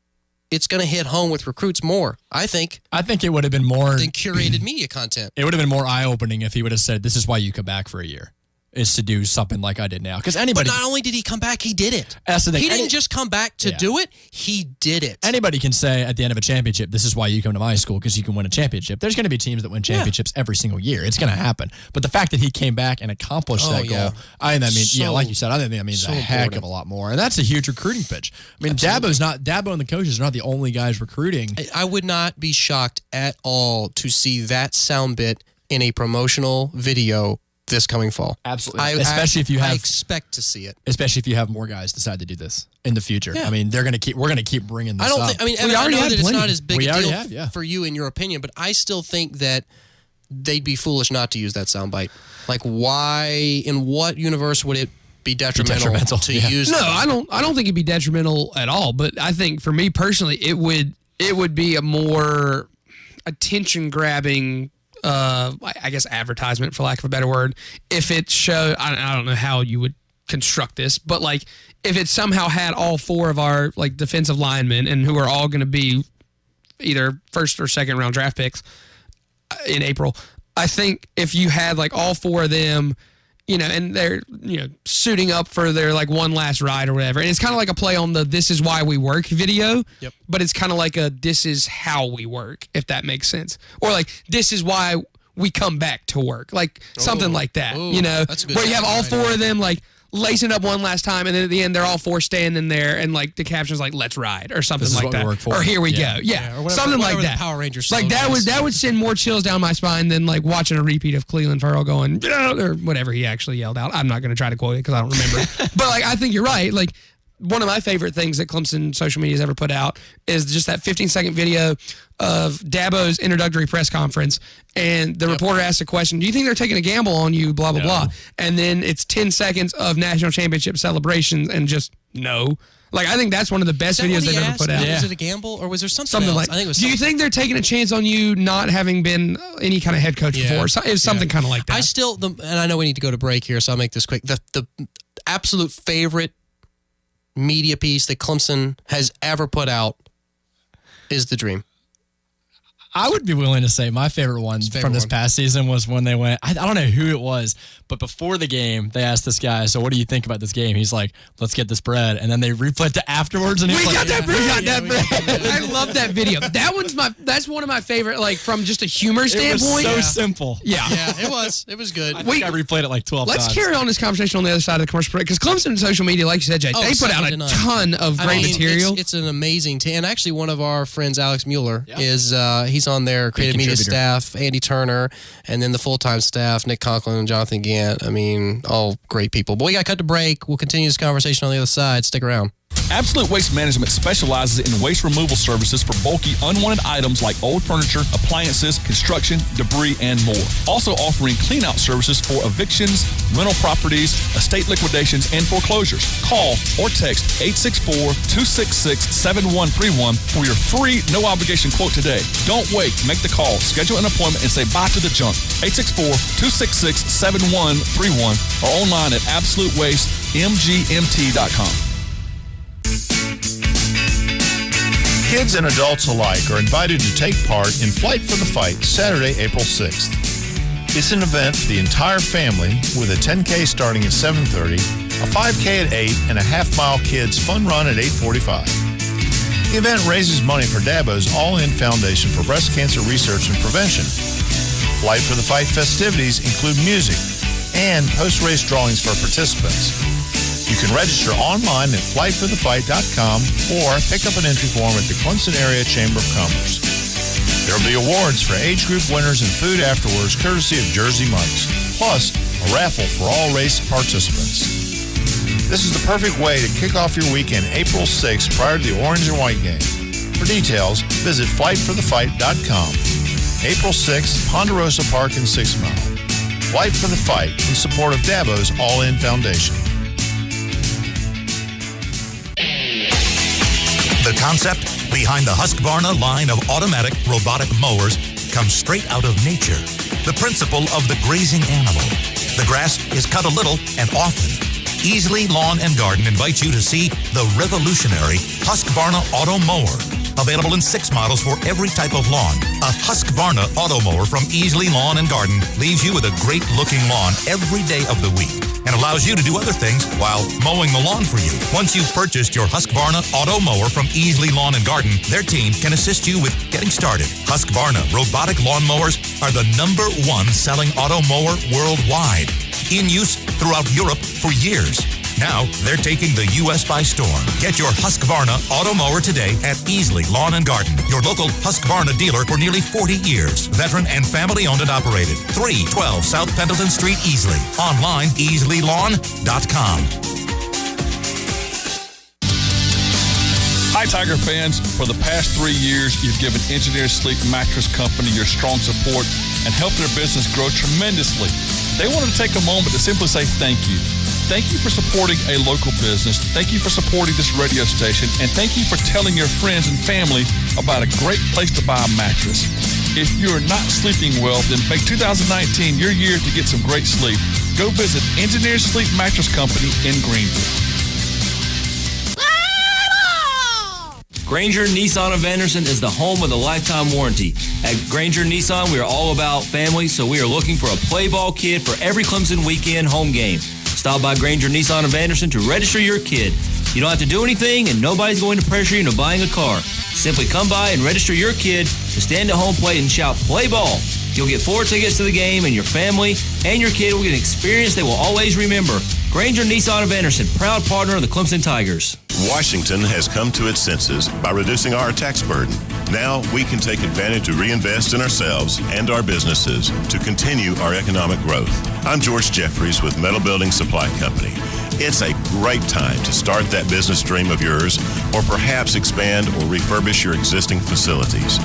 it's going to hit home with recruits more, I think. I think it would have been more than curated media content. It would have been more eye-opening if he would have said, this is why you come back for a year, is to do something like I did now. Because anybody. But not only did he come back, he did it. That's the thing. He didn't just come back to do it. He did it. Anybody can say at the end of a championship, this is why you come to my school, because you can win a championship. There's going to be teams that win championships every single year. It's going to happen. But the fact that he came back and accomplished that goal, I think that means, like you said, I think that means a heck of a lot more. And that's a huge recruiting pitch. I mean, Dabo and the coaches are not the only guys recruiting. I would not be shocked at all to see that sound bit in a promotional video this coming fall. Absolutely. Especially if you have. I expect to see it. Especially if you have more guys decide to do this in the future. Yeah. I mean, we're going to keep bringing this up. I know that it's not as big a deal for you in your opinion, but I still think that they'd be foolish not to use that soundbite. Like, why, in what universe would it be detrimental to use? No, I don't think it'd be detrimental at all, but I think for me personally, it would be a more attention-grabbing I guess advertisement, for lack of a better word, if it showed, I don't know how you would construct this, but like if it somehow had all four of our like defensive linemen and who are all going to be either first or second round draft picks in April, I think if you had like all four of them, and they're, suiting up for their like one last ride or whatever. And it's kind of like a play on the "This is why we work" video. Yep. But it's kind of like a "This is how we work," if that makes sense. Or like, "This is why we come back to work." Like something like that, that's a good where you have all idea. four of them like lacing up one last time, and then at the end they're all four standing there, and like the caption's like "Let's ride" or something like that, or "Here we go," or something like that. Power Rangers, like that would send more chills down my spine than like watching a repeat of Cleveland Ferrell going or whatever he actually yelled out. I'm not going to try to quote it because I don't remember. But like, I think you're right. Like, one of my favorite things that Clemson social media has ever put out is just that 15-second video of Dabo's introductory press conference, and the reporter asks a question, "Do you think they're taking a gamble on you, blah, blah, blah?" And then it's 10 seconds of national championship celebrations and just no. Like, I think that's one of the best videos they've ever put out. Was it a gamble, or was there something else? Like, I think it was do you think they're taking a chance on you not having been any kind of head coach before? It was something kind of like that. I still, and I know we need to go to break here, so I'll make this quick. The absolute favorite media piece that Clemson has ever put out is the Dream. I would be willing to say my favorite one from this past season was when they went, I don't know who it was, but before the game, they asked this guy, "So what do you think about this game?" He's like, "Let's get this bread." And then they replayed to afterwards. And we got that bread. I love that video. That's one of my favorite, like, from just a humor standpoint. It was so simple. Yeah, it was. It was good. I think I replayed it like 12 times. Let's carry on this conversation on the other side of the commercial break, because Clemson social media, like you said, Jay, they put out a ton of great material. It's an amazing team. And actually, one of our friends, Alex Mueller, is he's on their creative media staff, Andy Turner, and then the full-time staff, Nick Conklin and Jonathan Gant. I mean, all great people. But we got cut to break. We'll continue this conversation on the other side. Stick around. Absolute Waste Management specializes in waste removal services for bulky, unwanted items like old furniture, appliances, construction, debris, and more. Also offering clean-out services for evictions, rental properties, estate liquidations, and foreclosures. Call or text 864-266-7131 for your free, no-obligation quote today. Don't wait. Make the call. Schedule an appointment and say bye to the junk. 864-266-7131 or online at absolutewastemgmt.com. Kids and adults alike are invited to take part in Flight for the Fight Saturday, April 6th. It's an event for the entire family with a 10K starting at 7:30, a 5K at 8, and a half-mile kids fun run at 8:45. The event raises money for Dabo's All-In Foundation for Breast Cancer Research and Prevention. Flight for the Fight festivities include music and post-race drawings for participants. You can register online at flightforthefight.com or pick up an entry form at the Clemson Area Chamber of Commerce. There will be awards for age group winners and food afterwards, courtesy of Jersey Mike's, plus a raffle for all race participants. This is the perfect way to kick off your weekend April 6th prior to the orange and white game. For details, visit flightforthefight.com. April 6th, Ponderosa Park and 6 Mile. Flight for the Fight in support of Dabo's All-In Foundation. The concept behind the Husqvarna line of automatic robotic mowers comes straight out of nature. The principle of the grazing animal. The grass is cut a little and often. Easily Lawn and Garden invites you to see the revolutionary Husqvarna Auto Mower. Available in 6 models for every type of lawn. A Husqvarna Auto Mower from Easley Lawn and Garden leaves you with a great-looking lawn every day of the week and allows you to do other things while mowing the lawn for you. Once you've purchased your Husqvarna Auto Mower from Easley Lawn and Garden, their team can assist you with getting started. Husqvarna robotic lawn mowers are the #1 selling auto mower worldwide. In use throughout Europe for years. Now, they're taking the U.S. by storm. Get your Husqvarna Auto Mower today at Easley Lawn and Garden, your local Husqvarna dealer for nearly 40 years. Veteran and family-owned and operated. 312 South Pendleton Street, Easley. Online, easleylawn.com. Hi, Tiger fans. For the past 3 years, you've given Engineer Sleep Mattress Company your strong support and helped their business grow tremendously. They wanted to take a moment to simply say thank you. Thank you for supporting a local business. Thank you for supporting this radio station. And thank you for telling your friends and family about a great place to buy a mattress. If you're not sleeping well, then make 2019 your year to get some great sleep. Go visit Engineer Sleep Mattress Company in Greenville. Granger Nissan of Anderson is the home of the lifetime warranty. At Granger Nissan, we are all about family, so we are looking for a play ball kid for every Clemson weekend home game. Stop by Granger Nissan of Anderson to register your kid. You don't have to do anything, and nobody's going to pressure you into buying a car. Simply come by and register your kid to stand at home plate and shout, "Play ball." You'll get 4 tickets to the game, and your family and your kid will get an experience they will always remember. Granger Nissan of Anderson, proud partner of the Clemson Tigers. Washington has come to its senses by reducing our tax burden. Now we can take advantage to reinvest in ourselves and our businesses to continue our economic growth. I'm George Jeffries with Metal Building Supply Company. It's a great time to start that business dream of yours, or perhaps expand or refurbish your existing facilities.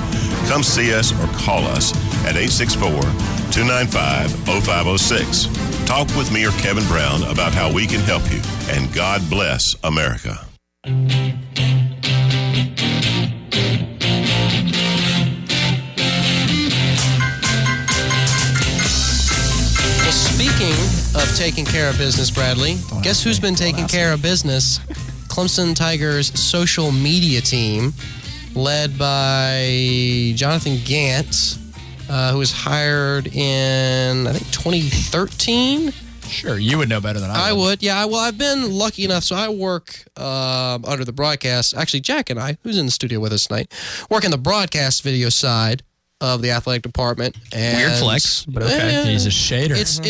Come see us or call us at 864-295-0506. Talk with me or Kevin Brown about how we can help you, and God bless America. Well, speaking of taking care of business, Bradley, guess who's been taking care of business? Clemson Tigers social media team, led by Jonathan Gant, who was hired in, I think, 2013. Sure, you would know better than I would. I would, yeah. Well, I've been lucky enough, so I work under the broadcast. Actually, Jack and I, who's in the studio with us tonight, work in the broadcast video side of the athletic department. And weird flex, but okay. He's a shader. It's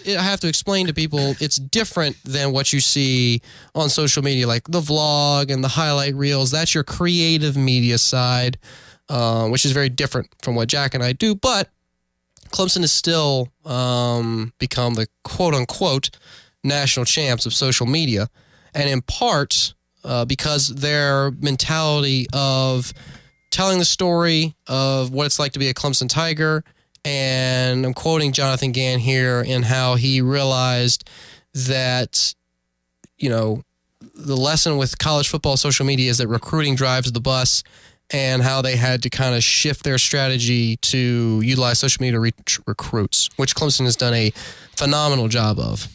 I have to explain to people, it's different than what you see on social media, like the vlog and the highlight reels. That's your creative media side, which is very different from what Jack and I do. But Clemson has still become the quote-unquote national champs of social media. And in part, because their mentality of telling the story of what it's like to be a Clemson Tiger, and I'm quoting Jonathan Gann here in how he realized that, the lesson with college football social media is that recruiting drives the bus, and how they had to kind of shift their strategy to utilize social media to reach recruits, which Clemson has done a phenomenal job of.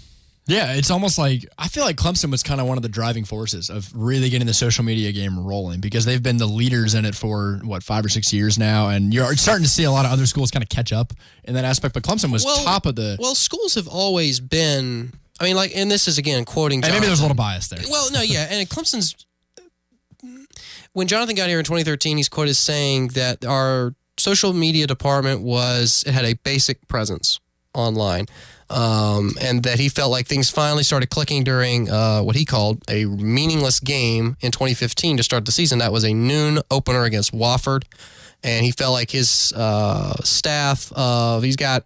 Yeah, it's almost like I feel like Clemson was kind of one of the driving forces of really getting the social media game rolling, because they've been the leaders in it for 5 or 6 years now, and you're starting to see a lot of other schools kind of catch up in that aspect. But Clemson was top of the. Well, schools have always been. I mean, and this is again quoting. And maybe there's a little bias there. Well, no, yeah, and Clemson's. When Jonathan got here in 2013, he's quoted as saying that our social media department had a basic presence online. And that he felt like things finally started clicking during what he called a meaningless game in 2015 to start the season. That was a noon opener against Wofford. And he felt like his staff, he's got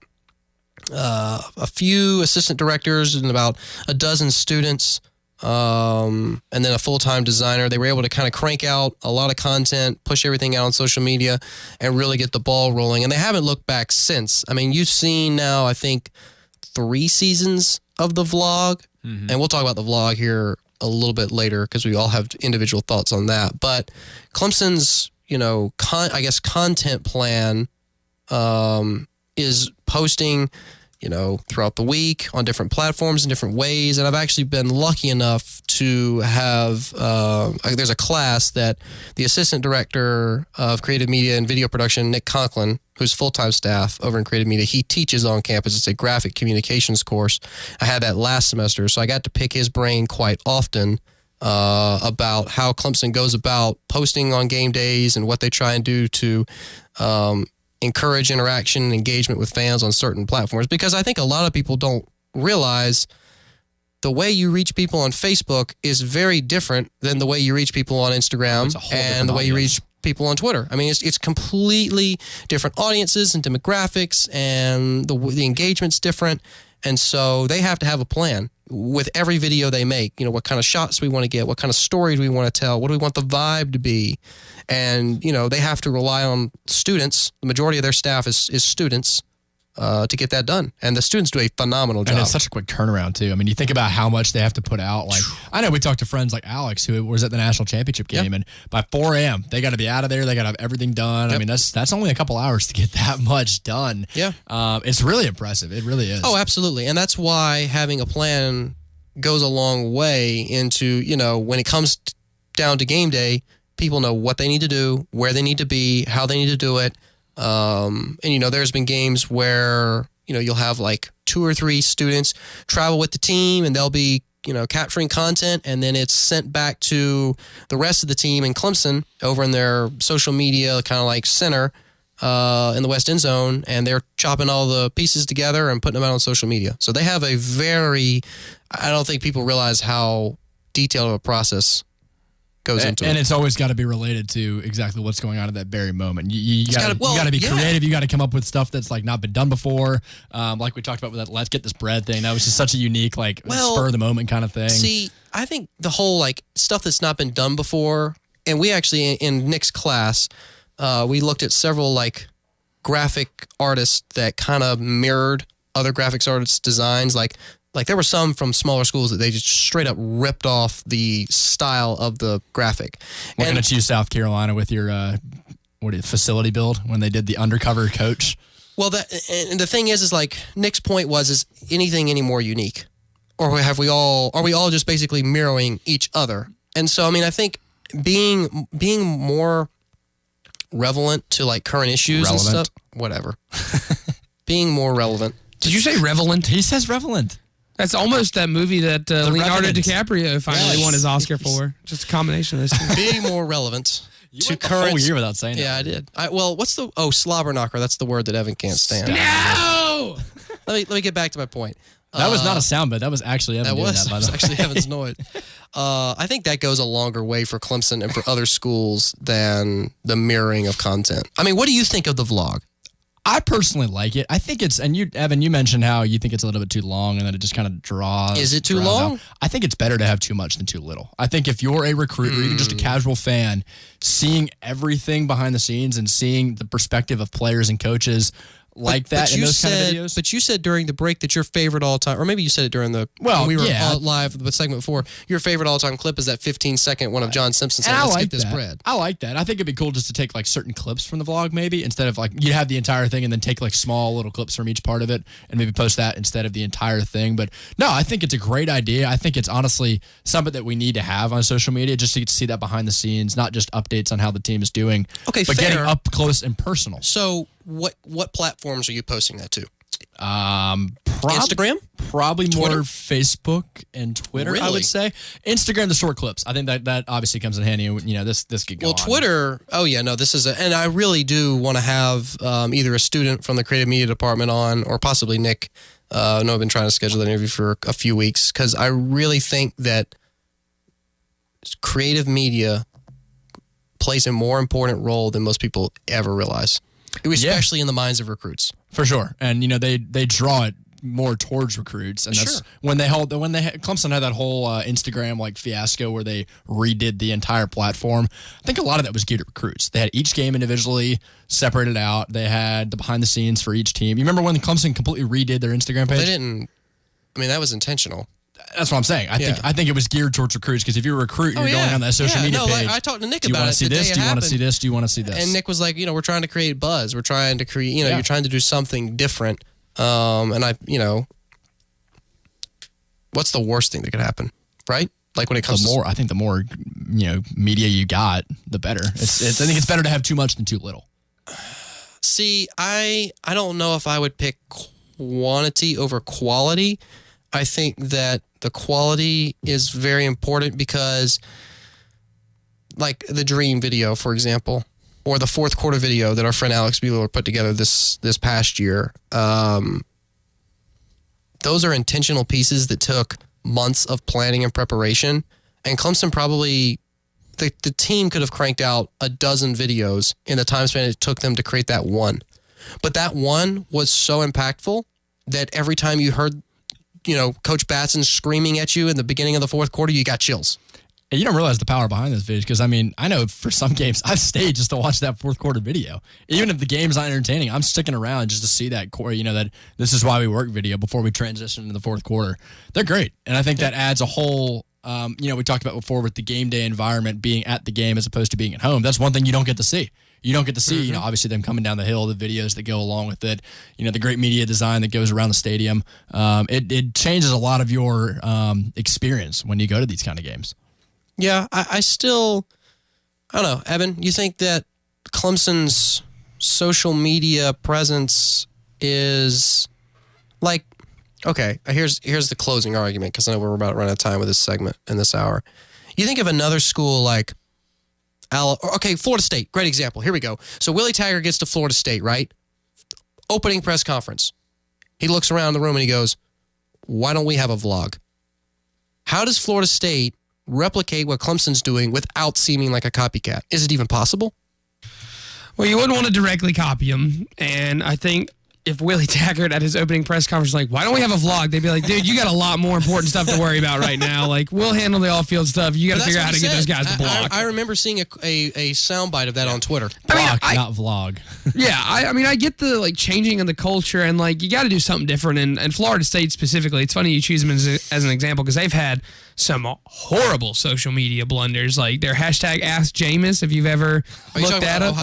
a few assistant directors and about a dozen students, and then a full-time designer. They were able to kind of crank out a lot of content, push everything out on social media, and really get the ball rolling. And they haven't looked back since. I mean, you've seen now, I think, 3 seasons of the vlog, and we'll talk about the vlog here a little bit later because we all have individual thoughts on that. But Clemson's, content plan is posting, throughout the week on different platforms in different ways. And I've actually been lucky enough to have, there's a class that the assistant director of creative media and video production, Nick Conklin, who's full-time staff over in creative media, he teaches on campus. It's a graphic communications course. I had that last semester, so I got to pick his brain quite often about how Clemson goes about posting on game days and what they try and do to encourage interaction and engagement with fans on certain platforms. Because I think a lot of people don't realize the way you reach people on Facebook is very different than the way you reach people on Instagram and the way you reach people on Twitter. I mean, it's completely different audiences and demographics, and the engagement's different. And so they have to have a plan with every video they make. What kind of shots we want to get, what kind of stories we want to tell, what do we want the vibe to be. And, they have to rely on students. The majority of their staff is students to get that done. And the students do a phenomenal job. And it's such a quick turnaround, too. I mean, you think about how much they have to put out. Like, I know we talked to friends like Alex, who was at the national championship game, and by 4 a.m., they got to be out of there. They got to have everything done. Yep. I mean, that's only a couple hours to get that much done. Yeah. It's really impressive. It really is. Oh, absolutely. And that's why having a plan goes a long way into, when it comes down to game day, people know what they need to do, where they need to be, how they need to do it. And, there's been games where, you'll have like 2 or 3 students travel with the team, and they'll be, capturing content, and then it's sent back to the rest of the team in Clemson over in their social media kind of like center in the West End Zone, and they're chopping all the pieces together and putting them out on social media. So they have I don't think people realize how detailed of a process goes into it. And it's always got to be related to exactly what's going on at that very moment. You got to be creative. You got to come up with stuff that's like not been done before. Like we talked about with that let's get this bread thing. That was just such a unique, spur of the moment kind of thing. See, I think the whole stuff that's not been done before, and we actually in Nick's class, we looked at several graphic artists that kind of mirrored other graphics artists' designs. Like there were some from smaller schools that they just straight up ripped off the style of the graphic. Looking at you, South Carolina, with your facility build when they did the undercover coach. Well, and the thing is Nick's point is anything any more unique, or are we all just basically mirroring each other? And so, I mean, I think being more relevant to current issues and stuff, whatever. Being more relevant. Did you say relevant? He says relevant. That's almost that movie that Leonardo DiCaprio finally won his Oscar for. Just a combination of those two. Being more relevant to current. A whole year without saying that. Yeah, I did. What's the slobber knocker? That's the word that Evan can't stand. No. Let me get back to my point. That was not a sound bit. That was actually Evan. That was actually Evan's noise. I think that goes a longer way for Clemson and for other schools than the mirroring of content. I mean, what do you think of the vlog? I personally like it. I think it's, and you, Evan, you mentioned how you think it's a little bit too long and that it just kind of draws. Is it too long? Out. I think it's better to have too much than too little. I think if you're a recruit or even just a casual fan, seeing everything behind the scenes and seeing the perspective of players and coaches like that in those kind of videos. But you said during the break that your favorite all-time, or maybe you said it during the, when we were live with segment 4, your favorite all-time clip is that 15-second one of John Simpson saying, let's get this bread. I like that. I think it'd be cool just to take like certain clips from the vlog maybe, instead of like, you have the entire thing and then take like small little clips from each part of it and maybe post that instead of the entire thing. But no, I think it's a great idea. I think it's honestly something that we need to have on social media just to get to see that behind the scenes, not just updates on how the team is doing, but getting up close and personal. So what platforms are you posting that to? Instagram? Probably Twitter? more Facebook and Twitter, I Really? would say. Instagram, the short clips. I think that obviously comes in handy. You know, this could go on. Twitter, this is and I really do want to have either a student from the creative media department on or possibly Nick. I know I've been trying to schedule that interview for a few weeks because I really think that creative media plays a more important role than most people ever realize, especially in the minds of recruits. For sure. And, you know, they draw it more towards recruits. And that's when Clemson had that whole Instagram like fiasco where they redid the entire platform. I think a lot of that was geared at recruits. They had each game individually separated out. They had the behind the scenes for each team. You remember when Clemson completely redid their Instagram page? They didn't. I mean, that was intentional. That's what I'm saying. I think it was geared towards recruits because if you're a recruit, you're going on that social media page. I talked to Nick do you about want it. to see this? Do you want to see this? Do you want to see this? And Nick was like, we're trying to create buzz. We're trying to create, you're trying to do something different. And what's the worst thing that could happen, right? Like when it comes I think the more, media you got, the better. I think it's better to have too much than too little. See, I don't know if I would pick quantity over quality. I think that the quality is very important because, like the Dream video, for example, or the fourth quarter video that our friend Alex Bueller put together this past year, those are intentional pieces that took months of planning and preparation. And Clemson probably, the team could have cranked out a dozen videos in the time span it took them to create that one. But that one was so impactful that every time you heard Coach Batson screaming at you in the beginning of the fourth quarter, you got chills. And you don't realize the power behind this video because, I know for some games I've stayed just to watch that fourth quarter video. Even if the game's not entertaining, I'm sticking around just to see that that this is why we work video before we transition into the fourth quarter. They're great. And I think that adds a whole, we talked about before with the game day environment being at the game as opposed to being at home. That's one thing you don't get to see. You don't get to see, obviously them coming down the hill, the videos that go along with it, the great media design that goes around the stadium. It changes a lot of your experience when you go to these kind of games. Yeah, I don't know. Evan, you think that Clemson's social media presence is like, okay, here's the closing argument because I know we're about to run out of time with this segment in this hour. You think of another school like Florida State, great example. Here we go. So Willie Taggart gets to Florida State, right? Opening press conference. He looks around the room and he goes, why don't we have a vlog? How does Florida State replicate what Clemson's doing without seeming like a copycat? Is it even possible? Well, you wouldn't want to directly copy him. And I think if Willie Taggart at his opening press conference was like, why don't we have a vlog? They'd be like, dude, you got a lot more important stuff to worry about right now. Like, we'll handle the off-field stuff. You got to figure out how to get those guys to block. I remember seeing a soundbite of that on Twitter. Not vlog. Yeah, I get the changing of the culture and you got to do something different. And Florida State specifically, it's funny you choose them as an example because they've had some horrible social media blunders, like their hashtag Ask Jameis, if you've ever looked at it.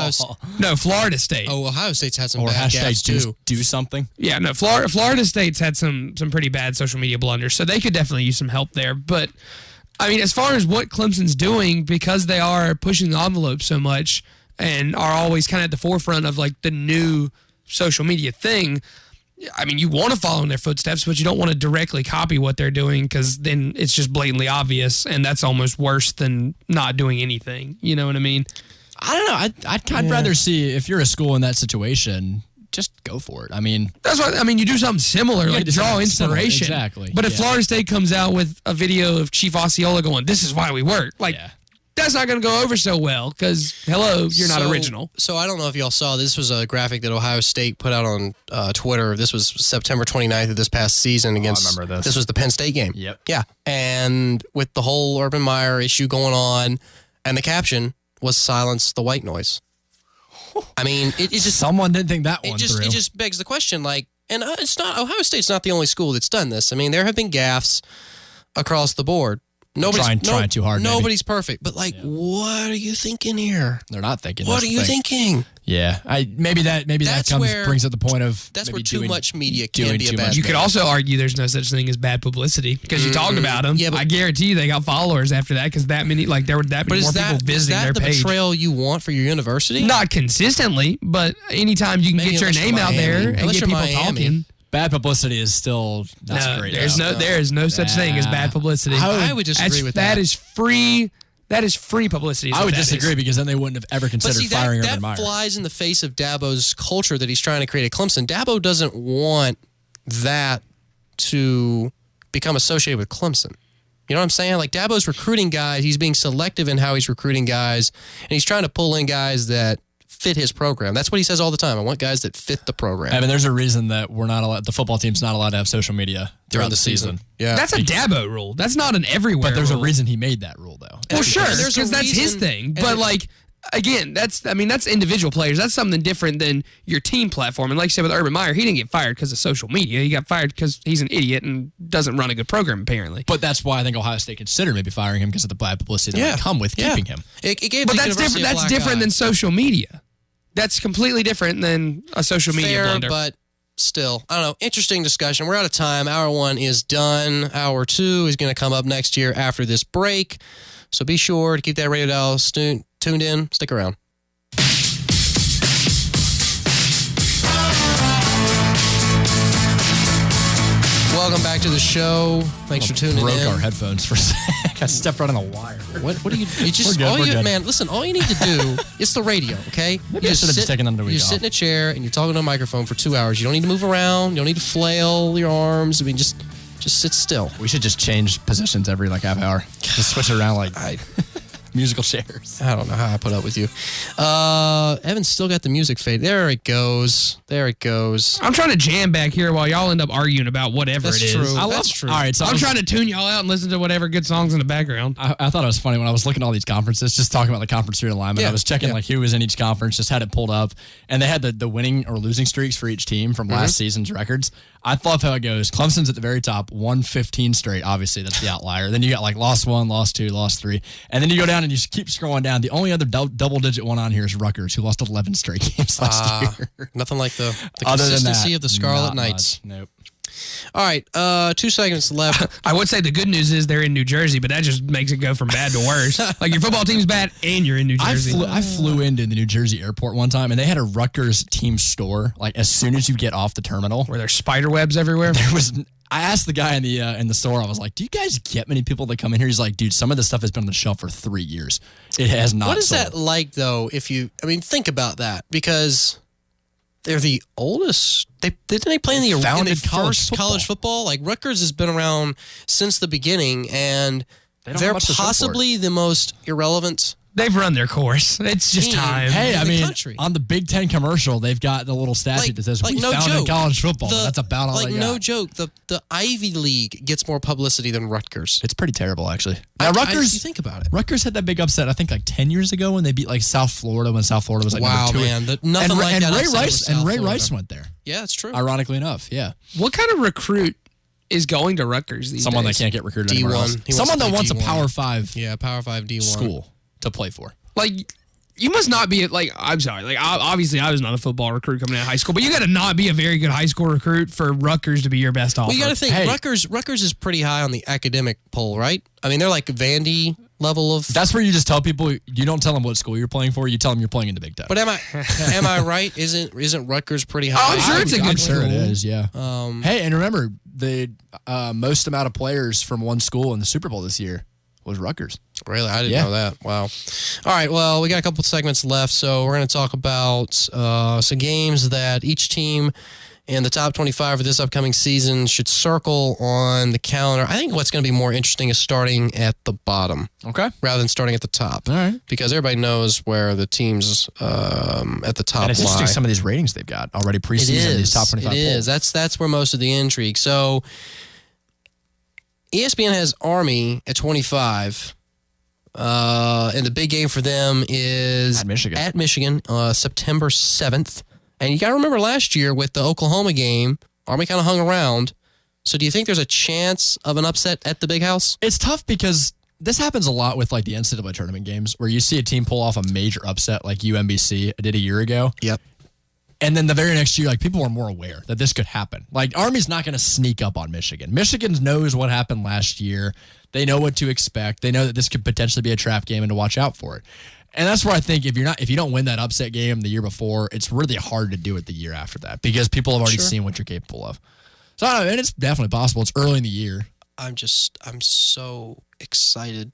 No, Florida State. Oh, Ohio State's had some or bad hashtag too. Do something. Yeah, no, Florida State's had some pretty bad social media blunders, so they could definitely use some help there. But, as far as what Clemson's doing, because they are pushing the envelope so much and are always kind of at the forefront of, the new social media thing, you want to follow in their footsteps, but you don't want to directly copy what they're doing because then it's just blatantly obvious, and that's almost worse than not doing anything. You know what I mean? I don't know. I'd rather see, if you're a school in that situation, just go for it. That's what you do something similar, draw inspiration. Exactly. But if Florida State comes out with a video of Chief Osceola going, "This is why we work," that's not going to go over so well because, hello, you're not original. So I don't know if y'all saw, this was a graphic that Ohio State put out on Twitter. This was September 29th of this past season against, I remember this. This was the Penn State game. Yep. Yeah. And with the whole Urban Meyer issue going on, and the caption was silence the white noise. I mean, it just... Someone didn't think that one through. It just begs the question, like, and it's not, Ohio State's not the only school that's done this. I mean, there have been gaffes across the board. Nobody's trying too hard. Nobody's perfect, but like, what are you thinking here? They're not thinking. What are you thinking? Yeah, maybe that brings up the point of that's where too much media can be a bad. You could also argue there's no such thing as bad publicity because you talked about them. Yeah, but I guarantee you they got followers after that because that many there were that many more people visiting their page. Is that the betrayal you want for your university? Not consistently, but anytime you can get your name out there and get people talking. Bad publicity is still great. There is no such thing as bad publicity. I would disagree with that. That is free. That is free publicity. I would disagree because then they wouldn't have ever considered firing Urban Meyer. That flies in the face of Dabo's culture that he's trying to create at Clemson. Dabo doesn't want that to become associated with Clemson. You know what I'm saying? Like, Dabo's recruiting guys. He's being selective in how he's recruiting guys, and he's trying to pull in guys that fit his program. That's what he says all the time. I want guys that fit the program. I mean, there's a reason that we're not allowed. The football team's not allowed to have social media throughout the season. Yeah, that's a Dabo rule. That's not an everywhere. But there's rule. a reason he made that rule, though. Well, sure, because that's his thing. But like, again, that's individual players. That's something different than your team platform. And like you said with Urban Meyer, he didn't get fired because of social media. He got fired because he's an idiot and doesn't run a good program, apparently. But that's why I think Ohio State considered maybe firing him because of the bad publicity that would come with keeping him. It gave but the that's different. That's different than social media. That's completely different than a social media blunder. But still, I don't know. Interesting discussion. We're out of time. Hour 1 is done. Hour 2 is going to come up next year after this break. So be sure to keep that radio dial tuned in. Stick around. Welcome back to the show. Thanks for tuning in. Broke our headphones for a second. I stepped right on a wire. What do you just we're good. Man, listen, all you need to do is the radio, okay? Maybe I should have just taken another week You sit in a chair and you're talking to a microphone for 2 hours. You don't need to move around. You don't need to flail your arms. I mean, just sit still. We should just change positions every half hour. Just switch it around musical chairs. I don't know how I put up with you. Evan's still got the music fade. There it goes. I'm trying to jam back here while y'all end up arguing about whatever it is. True. That's true. All right, so I'm trying to tune y'all out and listen to whatever good songs in the background. I thought it was funny when I was looking at all these conferences, just talking about the conference realignment. I was checking who was in each conference, just had it pulled up, and they had the winning or losing streaks for each team from last season's records. I love how it goes. Clemson's at the very top, 115 straight. Obviously, that's the outlier. Then you got lost 1, lost 2, lost 3, and then you go down and you keep scrolling down. The only other double-digit one on here is Rutgers, who lost 11 straight games last year. Nothing like the consistency of the Scarlet Knights. Nope. All right, 2 seconds left. I would say the good news is they're in New Jersey, but that just makes it go from bad to worse. Like, your football team's bad and you're in New Jersey. I flew into the New Jersey airport one time, and they had a Rutgers team store. Like, as soon as you get off the terminal, were there spider webs everywhere? I asked the guy in the store, I was like, do you guys get many people that come in here? He's like, dude, some of this stuff has been on the shelf for 3 years. It has not What is sold. that like, though, think about that, because they're the oldest. Didn't they play in the first college football? Like, Rutgers has been around since the beginning, and they're possibly the most irrelevant. They've run their course. It's just time. Hey, on the Big Ten commercial, they've got the little statue that says, we founded college football. That's about all they got. No joke. The Ivy League gets more publicity than Rutgers. It's pretty terrible, actually. Now, Rutgers, you think about it. Rutgers had that big upset, I think, 10 years ago when they beat, South Florida, when South Florida was, number 2. Man. Nothing like that. And Ray Rice went there. Yeah, that's true. Ironically enough, yeah. What kind of recruit is going to Rutgers these Someone days? that can't get recruited anywhere else. Someone that wants D1. a Power 5 Power 5 D1 school to play for. Like, you must not be I'm sorry. Obviously, I was not a football recruit coming out of high school, but you got to not be a very good high school recruit for Rutgers to be your best offer. Well, you got to think Rutgers is pretty high on the academic poll, right? I mean, they're like Vandy level of. That's where you just tell people, you don't tell them what school you're playing for. You tell them you're playing in the Big Ten. But am I right? Isn't Rutgers pretty high? Oh, I'm sure it's a good school. I'm sure it is. Yeah. Hey, and remember the most amount of players from one school in the Super Bowl this year was Rutgers. Really? I didn't know that. Wow. All right, well, we got a couple segments left, so we're going to talk about some games that each team And the top 25 for this upcoming season should circle on the calendar. I think what's going to be more interesting is starting at the bottom. Okay. Rather than starting at the top. All right. Because everybody knows where the teams at the top And it's lie. interesting some of these ratings they've got already preseason, these top 25 It is. polls. That's where most of the intrigue. So ESPN has Army at 25. And the big game for them is at Michigan, September 7th. And you got to remember last year with the Oklahoma game, Army kind of hung around. So do you think there's a chance of an upset at the Big House? It's tough because this happens a lot with like the NCAA tournament games where you see a team pull off a major upset like UMBC did a year ago. Yep. And then the very next year, like people are more aware that this could happen. Like Army's not going to sneak up on Michigan. Michigan knows what happened last year. They know what to expect. They know that this could potentially be a trap game and to watch out for it. And that's where I think if you don't win that upset game the year before, it's really hard to do it the year after that because people have already seen what you're capable of. So I don't know, and it's definitely possible. It's early in the year. I'm so excited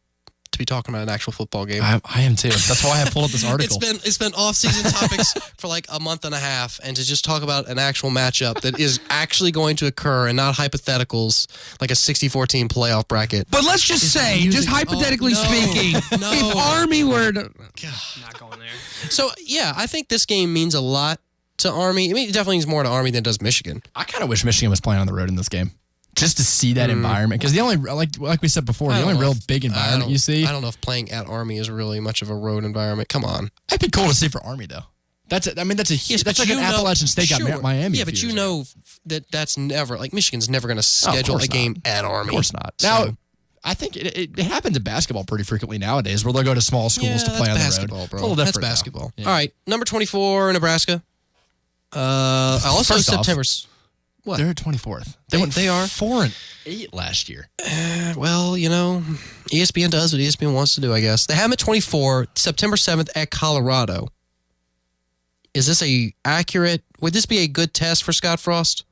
to be talking about an actual football game. I am too. That's why I pulled up this article. It's been off-season topics for like a month and a half, and to just talk about an actual matchup that is actually going to occur and not hypotheticals like a 64-team playoff bracket. But let's just say, just hypothetically speaking, if Army were to... not going there. So, yeah, I think this game means a lot to Army. I mean, it definitely means more to Army than it does Michigan. I kind of wish Michigan was playing on the road in this game. Just to see that environment. Because the only, like we said before, the only real big environment you see. I don't know if playing at Army is really much of a road environment. Come on. It'd be cool to see for Army, though. That's like an Appalachian State got Miami. Yeah, but you know that's never, like Michigan's never going to schedule a game at Army. Of course not. Now, I think it happens in basketball pretty frequently nowadays where they'll go to small schools to play on the road. Basketball, bro. It's a little different. That's basketball. Yeah. All right, number 24, Nebraska. Also First off, September. What? They're at 24th. They are 4-8 last year. Well, you know, ESPN does what ESPN wants to do, I guess. They have them at 24, September 7th at Colorado. Is this would this be a good test for Scott Frost?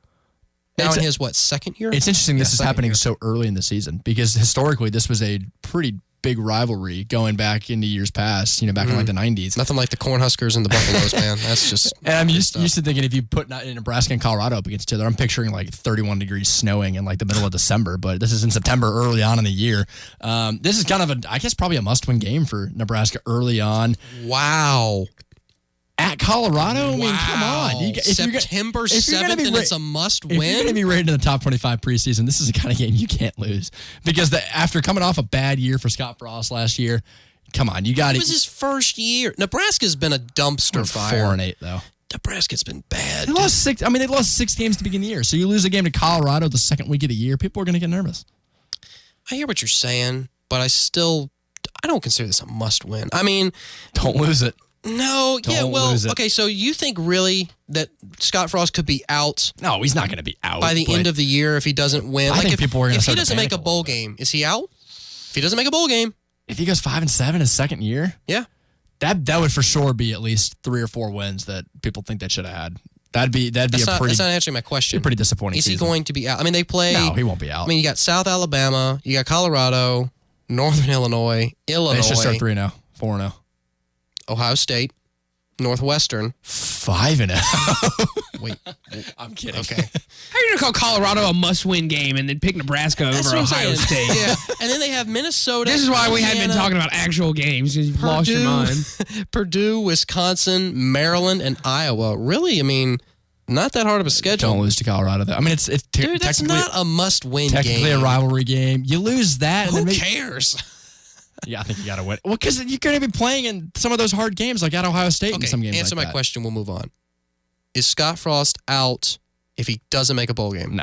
Now in his, second year? It's interesting this is happening so early in the season because historically this was a pretty big rivalry going back into years past, back in like the 90s. Nothing like the Cornhuskers and the Buffaloes, man. That's just... And I'm used to thinking if you put Nebraska and Colorado up against each other, I'm picturing like 31 degrees snowing in like the middle of December, but this is in September early on in the year. This is kind of I guess probably a must-win game for Nebraska early on. Wow. At Colorado? I mean, come on. September 7th and it's a must-win? If you're going to be rated in the top 25 preseason, this is the kind of game you can't lose. Because after coming off a bad year for Scott Frost last year, come on, you got it. It was his first year. Nebraska's been a dumpster fire. 4-8, though. Nebraska's been bad. They lost 6 games to begin the year. So you lose a game to Colorado the second week of the year, people are going to get nervous. I hear what you're saying, but I don't consider this a must-win. I mean... Don't lose it. No, okay, so you think really that Scott Frost could be out? No, he's not going to be out. By the end of the year if he doesn't win? I think people are going to If he doesn't make a bowl game, is he out? If he doesn't make a bowl game. If he goes 5-7 his second year? Yeah. That would for sure be at least 3 or 4 wins that people think they should have had. That's not answering my question. Pretty disappointing Is season. he going to be out? I mean, they play... No, he won't be out. I mean, you got South Alabama, you got Colorado, Northern Illinois. They should start 3-0, 4-0. Ohio State. Northwestern 5-0. Wait, I'm kidding. Okay, how are you gonna call Colorado a must-win game and then pick Nebraska over Ohio State? Yeah, and then they have Minnesota. This is why we haven't been talking about actual games because you've lost your mind. Purdue, Wisconsin, Maryland, and Iowa. Really, I mean, not that hard of a schedule. Don't lose to Colorado, though. I mean, it's dude, that's not a must-win game. Technically a rivalry game. You lose that. Who cares? Yeah, I think you got to win. Well, because you're going to be playing in some of those hard games, like at Ohio State and some games answer like my question. We'll move on. Is Scott Frost out if he doesn't make a bowl game?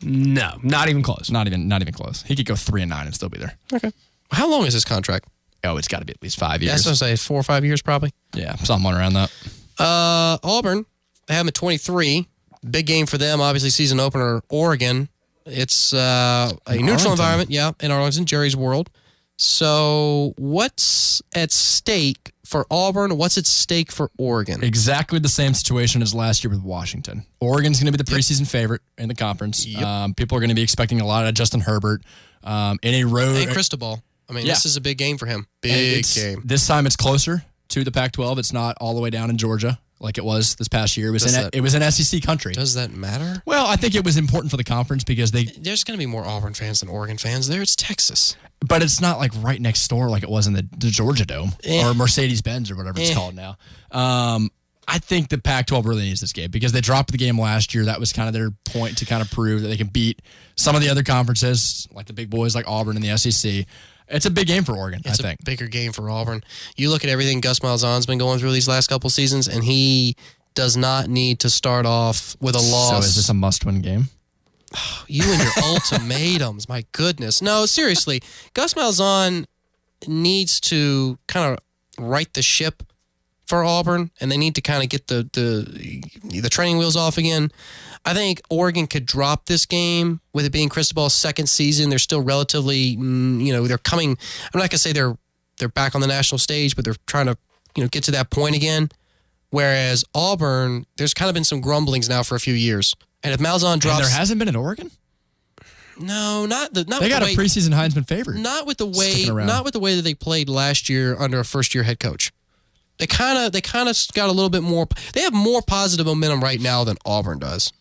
No, not even close. Not even close. He could go 3-9 and still be there. Okay. How long is his contract? Oh, it's got to be at least 5 years. That's what I say. 4 or 5 years, probably. Yeah, something around that. Auburn. They have him at 23. Big game for them. Obviously, season opener. Oregon. It's a neutral environment. Yeah, in Arlington, Jerry's World. So what's at stake for Auburn? What's at stake for Oregon? Exactly the same situation as last year with Washington. Oregon's going to be the preseason favorite in the conference. Yep. People are going to be expecting a lot of Justin Herbert in a road. And Cristobal. I mean, This is a big game for him. Big game. This time it's closer to the Pac-12. It's not all the way down in Georgia like it was this past year. It was in SEC country. Does that matter? Well, I think it was important for the conference because there's going to be more Auburn fans than Oregon fans there. It's Texas. But it's not like right next door like it was in the Georgia Dome or Mercedes-Benz or whatever it's called now. I think the Pac-12 really needs this game because they dropped the game last year. That was kind of their point to kind of prove that they can beat some of the other conferences, like the big boys like Auburn and the SEC. It's a big game for Oregon, I think. It's a bigger game for Auburn. You look at everything Gus Malzahn's been going through these last couple seasons, and he does not need to start off with a loss. So is this a must-win game? You and your ultimatums, my goodness. No, seriously, Gus Malzahn needs to kind of right the ship for Auburn, and they need to kind of get the training wheels off again. I think Oregon could drop this game with it being Cristobal's second season. They're still relatively, they're coming. I'm not gonna say they're back on the national stage, but they're trying to, get to that point again. Whereas Auburn, there's kind of been some grumblings now for a few years, and if Malzahn drops, and there hasn't been in Oregon. No, not they got a preseason Heisman favorite. Not with the way that they played last year under a first-year head coach. They kind of got a little bit more. They have more positive momentum right now than Auburn does.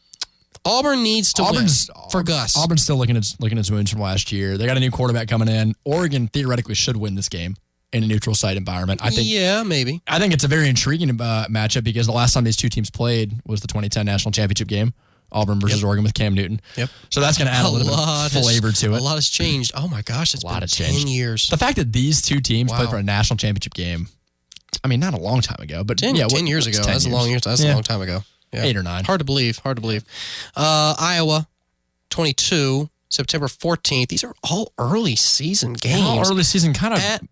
Auburn needs to win for Gus. Auburn's still looking at its wounds from last year. They got a new quarterback coming in. Oregon theoretically should win this game in a neutral site environment. I think. Yeah, maybe. I think it's a very intriguing matchup because the last time these two teams played was the 2010 national championship game. Auburn versus Oregon with Cam Newton. Yep. So that's going to add a little bit of flavor to it. A lot has changed. Oh my gosh, it's been 10 years. The fact that these two teams played for a national championship game, I mean, not a long time ago, but 10 years ago. That's a long time ago. Yeah. 8 or 9. Hard to believe. Iowa, 22, September 14th. These are all early season games. All early season kind of at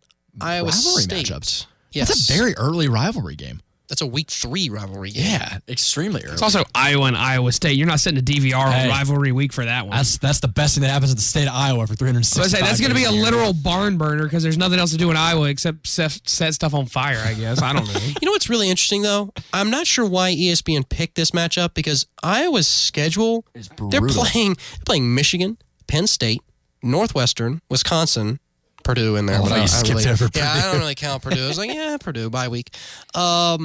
Iowa rivalry State matchups. Yes. That's a very early rivalry game. That's a week 3 rivalry game. Yeah, extremely early. It's also Iowa and Iowa State. You're not setting a DVR on rivalry week for that one. That's the best thing that happens in the state of Iowa for 365 days. That's going to be a year. literal barn burner because there's nothing else to do in Iowa except set stuff on fire, I guess. I don't know. You know what's really interesting, though? I'm not sure why ESPN picked this matchup because Iowa's schedule, they're playing Michigan, Penn State, Northwestern, Wisconsin, Purdue in there. Oh, you skipped over Purdue. Yeah, I don't really count Purdue. I was like, Purdue, bye week. I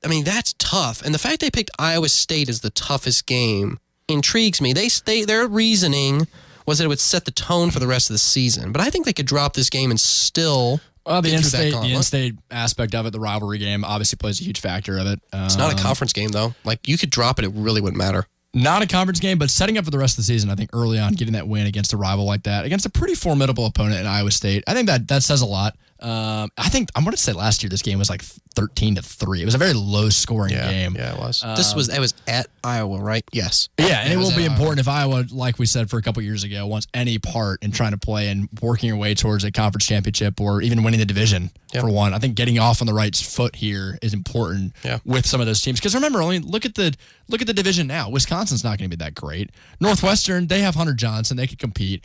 mean, that's tough. And the fact they picked Iowa State as the toughest game intrigues me. Their reasoning was that it would set the tone for the rest of the season. But I think they could drop this game and still the in-state aspect of it, the rivalry game, obviously plays a huge factor of it. It's not a conference game, though. Like, you could drop it. It really wouldn't matter. Not a conference game, but setting up for the rest of the season, I think early on, getting that win against a rival like that, against a pretty formidable opponent in Iowa State, I think that says a lot. I think I'm going to say last year this game was like 13-3. It was a very low-scoring game. Yeah, it was. It was at Iowa, right? Yes. Yeah, and it will be important if Iowa, like we said for a couple years ago, wants any part in trying to play and working your way towards a conference championship or even winning the division for one. I think getting off on the right foot here is important with some of those teams. Because remember, only look at the division now. Wisconsin's not going to be that great. Northwestern, they have Hunter Johnson. They could compete.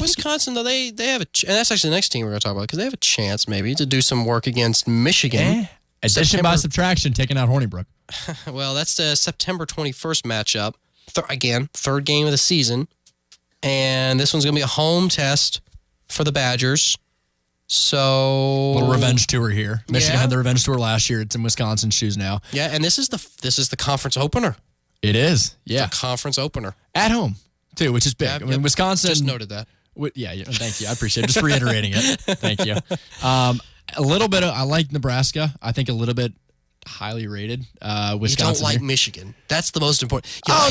Wisconsin, though, they have and that's actually the next team we're going to talk about because they have a chance maybe to do some work against Michigan. Addition by subtraction, taking out Hornibrook. Well, that's the September 21st matchup. Again, third game of the season. And this one's going to be a home test for the Badgers. So a little revenge tour here. Michigan had the revenge tour last year. It's in Wisconsin's shoes now. Yeah, and this is the conference opener. It is. Yeah. It's a conference opener. At home, too, which is big. I mean, Wisconsin. Just noted that. Yeah, thank you. I appreciate it. Just reiterating it. Thank you. A little bit I like Nebraska. I think a little bit highly rated. Wisconsin. You don't like Michigan. That's the most important. No.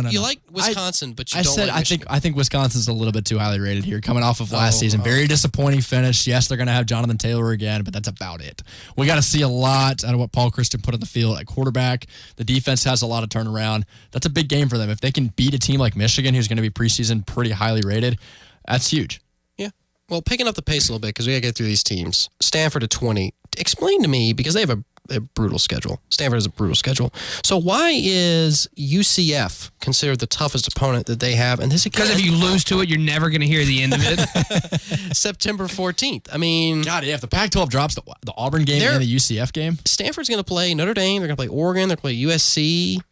You like Wisconsin, but you don't like Michigan. I think Wisconsin's a little bit too highly rated here. Coming off of last season, very disappointing finish. Yes, they're going to have Jonathan Taylor again, but that's about it. We got to see a lot out of what Paul Christian put on the field at quarterback. The defense has a lot of turnaround. That's a big game for them. If they can beat a team like Michigan, who's going to be preseason pretty highly rated, that's huge. Yeah. Well, picking up the pace a little bit because we got to get through these teams. Stanford at 20. Explain to me, because they have a brutal schedule. Stanford has a brutal schedule. So why is UCF considered the toughest opponent that they have? And this because if you lose to it, you're never going to hear the end of it. September 14th. I mean, God, if the Pac-12 drops the Auburn game and the UCF game, Stanford's going to play Notre Dame. They're going to play Oregon. They're going to play USC.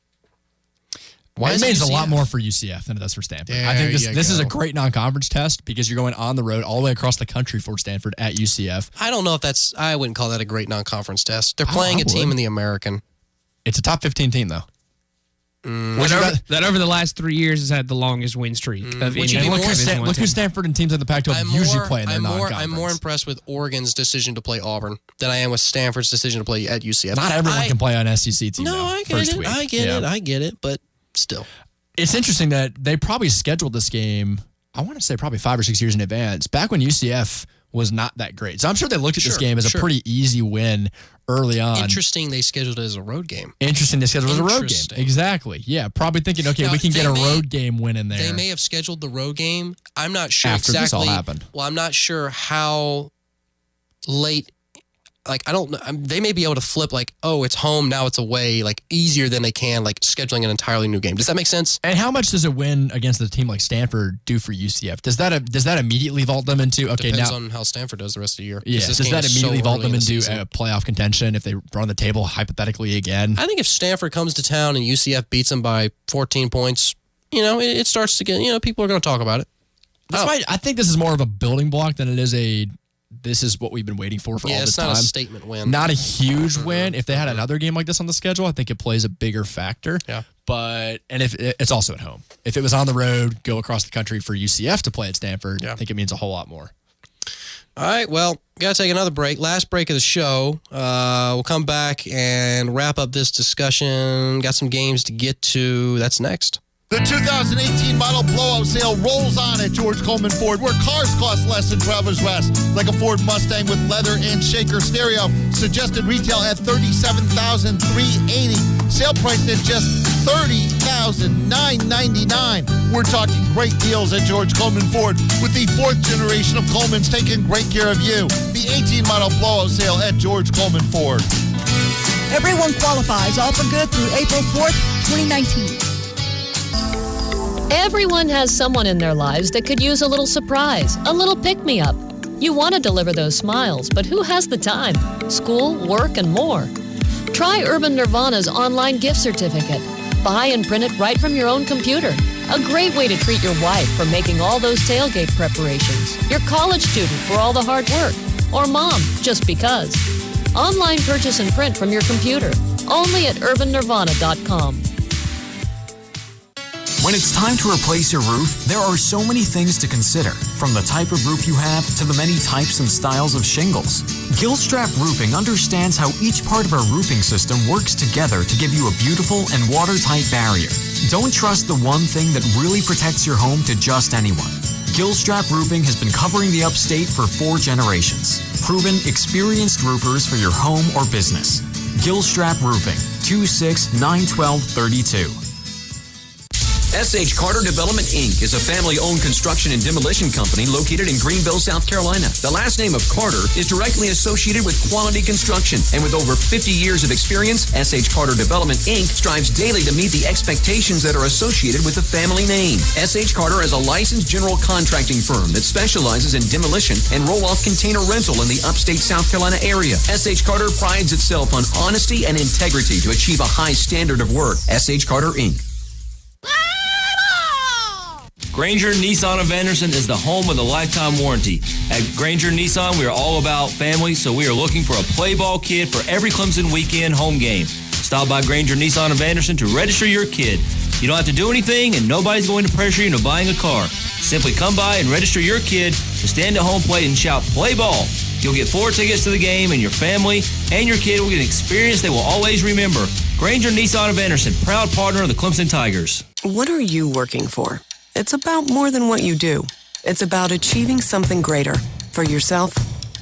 Why it is it means a lot UCF? more for UCF than it does for Stanford. I There think you this is a go. great non-conference test because you're going on the road all the way across the country for Stanford at UCF. I don't know if I wouldn't call that a great non-conference test. They're Oh, playing I a team would. in the American. It's a top 15 team, though. That over the last 3 years has had the longest win streak of Would you any be more- Division I Look who team. Stanford and teams in the Pac-12 usually play in their non-conference. I'm more impressed with Oregon's decision to play Auburn than I am with Stanford's decision to play at UCF. Not everyone can play on SEC team. No, though, I get first it. week. I get it. But still. It's interesting that they probably scheduled this game, I want to say probably 5 or 6 years in advance, back when UCF was not that great. So I'm sure they looked at this game as a pretty easy win early on. Interesting they scheduled it as a road game. Interesting they scheduled it as a road game. Exactly. Yeah, probably thinking, okay, Now, we can get a they road game win in there. They may have scheduled the road game. I'm not sure After exactly. this all happened. Well, I'm not sure how late. Like, I don't know. They may be able to flip, like, oh, it's home, now it's away, like, easier than they can, like, scheduling an entirely new game. Does that make sense? And how much does a win against a team like Stanford do for UCF? Does that immediately vault them into, okay, Depends now... on how Stanford does the rest of the year. Yeah, This does game that is so immediately vault early them in the into season. a playoff contention if they run the table hypothetically again? I think if Stanford comes to town and UCF beats them by 14 points, it starts to get, people are going to talk about it. That's why I think this is more of a building block than it is this is what we've been waiting for all Yeah, this it's time. not a statement win. Not a huge win. If they had another game like this on the schedule, I think it plays a bigger factor. Yeah. And if it's also at home. If it was on the road, go across the country for UCF to play at Stanford, I think it means a whole lot more. All right, well, got to take another break. Last break of the show. We'll come back and wrap up this discussion. Got some games to get to. That's next. The 2018 model blowout sale rolls on at George Coleman Ford, where cars cost less than Travelers Rest, like a Ford Mustang with leather and shaker stereo. Suggested retail at $37,380. Sale priced at just $30,999. We're talking great deals at George Coleman Ford, with the 4th generation of Coleman's taking great care of you. The 18 model blowout sale at George Coleman Ford. Everyone qualifies. Offer good through April 4th, 2019. Everyone has someone in their lives that could use a little surprise, a little pick-me-up. You want to deliver those smiles, but who has the time? School, work, and more. Try Urban Nirvana's online gift certificate. Buy and print it right from your own computer. A great way to treat your wife for making all those tailgate preparations. Your college student for all the hard work. Or mom, just because. Online purchase and print from your computer. Only at urbannirvana.com. When it's time to replace your roof, there are so many things to consider, from the type of roof you have to the many types and styles of shingles. Gilstrap Roofing understands how each part of our roofing system works together to give you a beautiful and watertight barrier. Don't trust the one thing that really protects your home to just anyone. Gilstrap Roofing has been covering the upstate for 4 generations. Proven, experienced roofers for your home or business. Gilstrap Roofing, 2691232. S.H. Carter Development, Inc. is a family-owned construction and demolition company located in Greenville, South Carolina. The last name of Carter is directly associated with quality construction, and with over 50 years of experience, S.H. Carter Development, Inc. strives daily to meet the expectations that are associated with the family name. S.H. Carter is a licensed general contracting firm that specializes in demolition and roll-off container rental in the upstate South Carolina area. S.H. Carter prides itself on honesty and integrity to achieve a high standard of work. S.H. Carter, Inc. Granger Nissan of Anderson is the home of the lifetime warranty. At Granger Nissan, we are all about family, so we are looking for a play ball kid for every Clemson weekend home game. Stop by Granger Nissan of Anderson to register your kid. You don't have to do anything, and nobody's going to pressure you into buying a car. Simply come by and register your kid to stand at home plate and shout, "Play ball." You'll get 4 tickets to the game, and your family and your kid will get an experience they will always remember. Granger Nissan of Anderson, proud partner of the Clemson Tigers. What are you working for? It's about more than what you do. It's about achieving something greater for yourself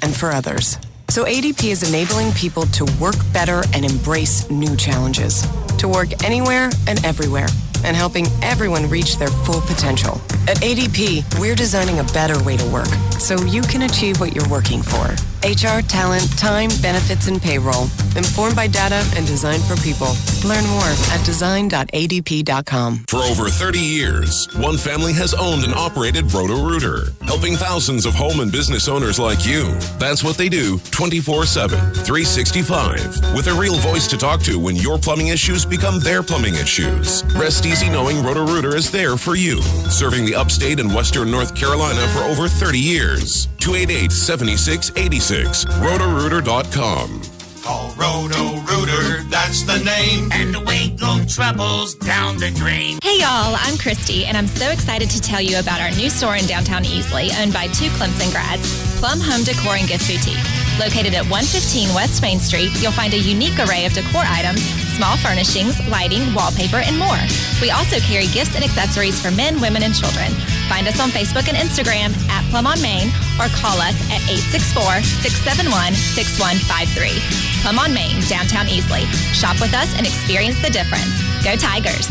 and for others. So ADP is enabling people to work better and embrace new challenges, to work anywhere and everywhere, and helping everyone reach their full potential. At ADP, we're designing a better way to work so you can achieve what you're working for. HR, talent, time, benefits, and payroll. Informed by data and designed for people. Learn more at design.adp.com. For over 30 years, one family has owned and operated Roto-Rooter, helping thousands of home and business owners like you. That's what they do 24/7, 365, with a real voice to talk to when your plumbing issues become their plumbing issues. Rest easy knowing Roto-Rooter is there for you, serving the upstate and western North Carolina for over 30 years. 288-7686, Roto-Rooter.com. Call Roto-Rooter, that's the name. And away go troubles down the drain. Hey y'all, I'm Christy, and I'm so excited to tell you about our new store in downtown Easley, owned by 2 Clemson grads, Plum Home Decor and Gift Boutique. Located at 115 West Main Street, you'll find a unique array of decor items, small furnishings, lighting, wallpaper, and more. We also carry gifts and accessories for men, women, and children. Find us on Facebook and Instagram at Plum on Main, or call us at 864-671-6153. Plum on Main, downtown Easley. Shop with us and experience the difference. Go Tigers.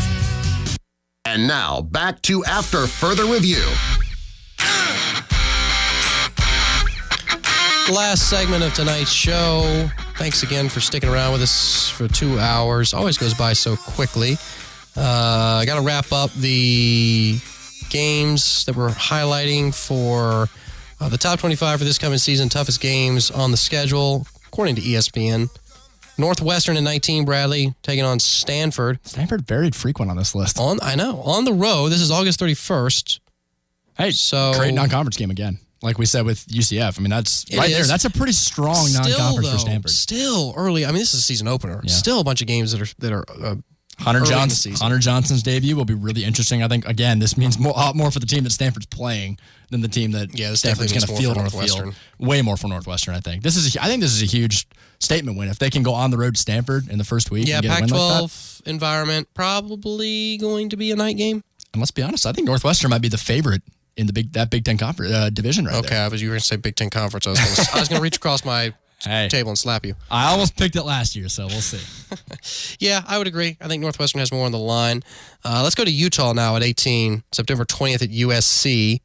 And now, back to After Further Review. Last segment of tonight's show. Thanks again for sticking around with us for 2 hours. Always goes by so quickly. I got to wrap up the games that we're highlighting for the top 25 for this coming season. Toughest games on the schedule, according to ESPN. Northwestern at 19, Bradley, taking on Stanford. Stanford very frequent on this list. I know. On the road. This is August 31st. Hey, so great non-conference game again. Like we said with UCF. I mean, that's right there. That's a pretty strong non-conference for Stanford. Still early. I mean, this is a season opener. Yeah. Still a bunch of games that are Hunter Johnson's debut will be really interesting. I think, again, this means a lot more for the team that Stanford's playing than the team that Stanford's going to field on the field. Way more for Northwestern, I think. I think this is a huge statement win. If they can go on the road to Stanford in the first week and get a win like that. Environment, probably going to be a night game. And let's be honest, I think Northwestern might be the favorite in that Big Ten conference division right there. Okay, you were going to say Big Ten Conference. I was going to reach across my table and slap you. I almost picked it last year, so we'll see. Yeah, I would agree. I think Northwestern has more on the line. Let's go to Utah now at 18, September 20th at USC.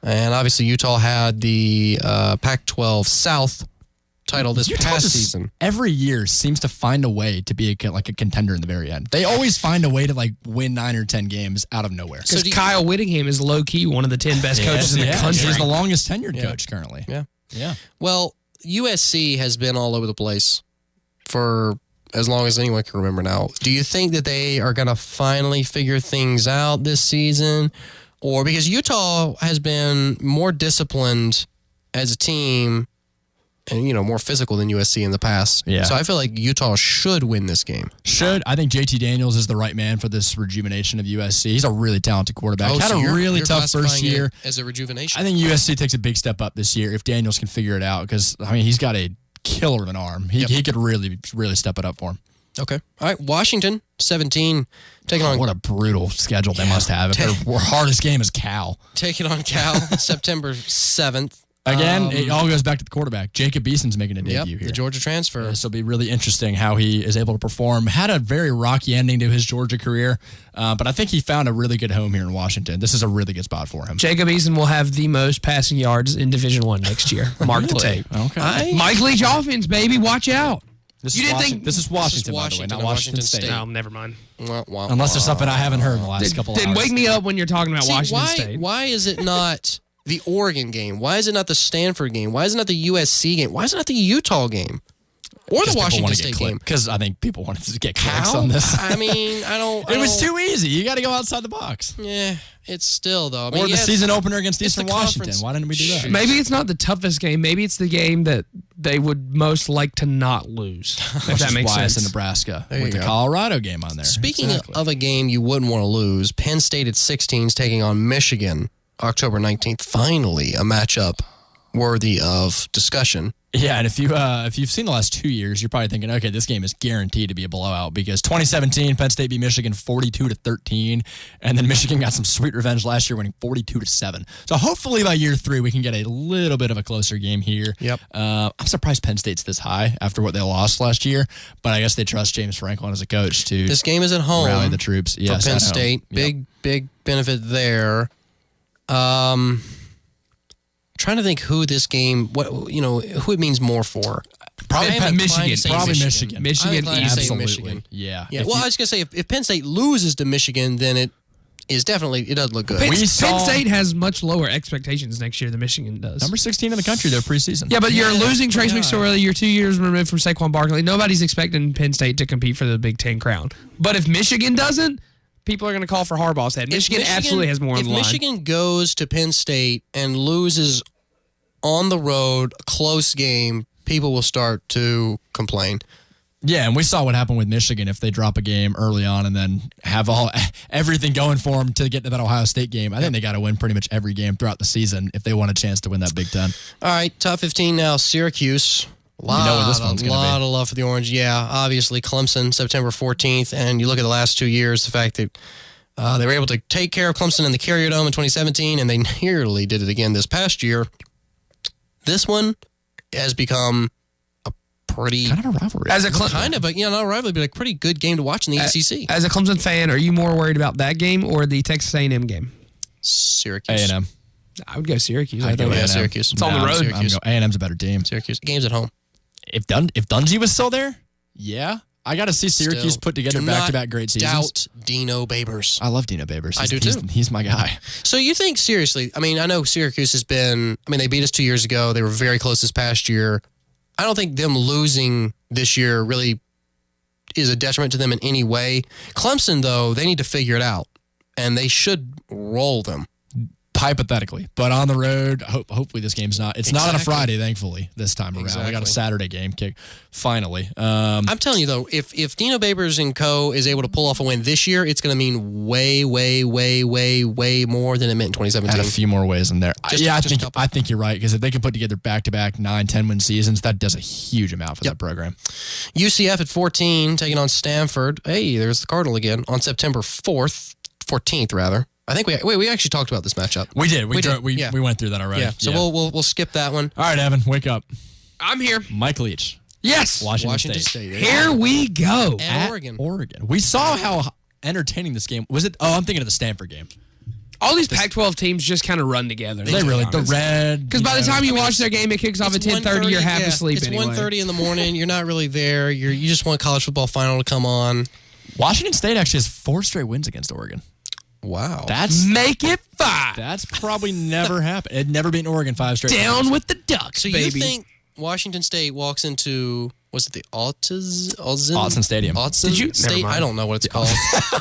And obviously Utah had the Pac-12 South title this past season. Every year seems to find a way to be a contender in the very end. They always find a way to win 9 or 10 games out of nowhere. Because Kyle Whittingham is low-key one of the 10 best coaches in the country. He's the longest tenured coach currently. Yeah. Well, USC has been all over the place for as long as anyone can remember now. Do you think that they are going to finally figure things out this season? Or because Utah has been more disciplined as a team and, more physical than USC in the past. Yeah. So I feel like Utah should win this game. I think JT Daniels is the right man for this rejuvenation of USC. He's a really talented quarterback. Had a really tough first year. As a rejuvenation. I think USC takes a big step up this year if Daniels can figure it out because, he's got a killer of an arm. He could really, really step it up for him. Okay. All right. Washington, 17, taking on... What a brutal schedule they must have. Their hardest game is Cal. Taking on Cal, September 7th. Again, it all goes back to the quarterback. Jacob Eason's making a debut here. The Georgia transfer. This will be really interesting how he is able to perform. Had a very rocky ending to his Georgia career, but I think he found a really good home here in Washington. This is a really good spot for him. Jacob Eason will have the most passing yards in Division I next year. Mark the tape. Okay. Mike Leach offense, baby. Watch out. This is Washington, by the way, not Washington State. No, never mind. Unless there's something I haven't heard in the last couple of hours. Then wake me up when you're talking about Washington State. Why is it not the Oregon game? Why is it not the Stanford game? Why is it not the USC game? Why is it not the Utah game? Or the Washington State game? Because I think people wanted to get clicks on this. I mean, It was too easy. You got to go outside the box. Yeah, it's still, though. Or the season opener against Eastern Washington. Why didn't we do that? Maybe it's not the toughest game. Maybe it's the game that they would most like to not lose, if that makes sense. It's in Nebraska with the Colorado game on there. Speaking of a game you wouldn't want to lose, Penn State at 16 is taking on Michigan October 19th. Finally, a matchup worthy of discussion. Yeah, and if you've seen the last 2 years, you're probably thinking, okay, this game is guaranteed to be a blowout because 2017, Penn State beat Michigan 42-13, and then Michigan got some sweet revenge last year, winning 42-7. So hopefully by year 3, we can get a little bit of a closer game here. Yep. I'm surprised Penn State's this high after what they lost last year, but I guess they trust James Franklin as a coach to. This game is at home. Rally the troops. Yes, for Penn State. Big benefit there. trying to think who this game, who it means more for. Probably Michigan. Probably Michigan. Michigan, Absolutely. Michigan. Yeah. Yeah. Well, I was going to say, if Penn State loses to Michigan, then it doesn't look good. Penn State has much lower expectations next year than Michigan does. Number 16 in the country, their preseason. Yeah, but you're losing Trace McSorley. You're 2 years removed from Saquon Barkley. Nobody's expecting Penn State to compete for the Big Ten crown. But if Michigan doesn't, people are going to call for Harbaugh's head. Michigan absolutely has more on the line. If Michigan goes to Penn State and loses on the road, a close game, people will start to complain. Yeah, and we saw what happened with Michigan if they drop a game early on and then have everything going for them to get to that Ohio State game. I think they got to win pretty much every game throughout the season if they want a chance to win that Big Ten. All right, top 15 now. Syracuse. A lot of love for the Orange. Yeah, obviously Clemson, September 14th. And you look at the last 2 years, the fact that they were able to take care of Clemson in the Carrier Dome in 2017, and they nearly did it again this past year. This one has become a pretty... Kind of a rivalry. not a rivalry, but a pretty good game to watch in the ACC. As a Clemson fan, are you more worried about that game or the Texas A&M game? Syracuse. A&M. I would go Syracuse. I'd go A&M. Syracuse. It's on the road. A&M's a better team. Syracuse. Game's at home. If Dungy was still there, yeah. I got to see Syracuse Still, put together do back-to-back great seasons. Doubt Dino Babers. I love Dino Babers. I do too. He's my guy. So you think, seriously, I mean, I know Syracuse has been, they beat us 2 years ago. They were very close this past year. I don't think them losing this year really is a detriment to them in any way. Clemson, though, they need to figure it out, and they should roll them. Hypothetically, but on the road, hopefully this game's not. It's not on a Friday, thankfully, this time around. Exactly. We got a Saturday game kick, finally. I'm telling you, though, if Dino Babers and co. is able to pull off a win this year, it's going to mean way, way, way, way, way more than it meant in 2017. Add a few more ways in there. I think you're right, because if they can put together back-to-back 9-10 win seasons, that does a huge amount for that program. UCF at 14, taking on Stanford. Hey, there's the Cardinal again, on September 14th, rather. I think we actually talked about this matchup. We did. We went through that already. Yeah. So we'll skip that one. All right, Evan, wake up. I'm here. Mike Leach. Yes. Washington State. Here we go. At Oregon. We saw how entertaining this game was. I'm thinking of the Stanford game. All these Pac-12 teams just kind of run together. They really, the red. Because by the time you watch their game, it kicks off at 10:30. You're half asleep. It's anyway. 1:30 in the morning. You're not really there. You just want college football final to come on. Washington State actually has 4 straight wins against Oregon. Wow. Make it 5. That's probably never happened. It'd never beaten Oregon 5 straight Down times. with the Ducks, so baby. You think Washington State walks into, was it the Autzen Stadium. Did you State? I don't know what it's called.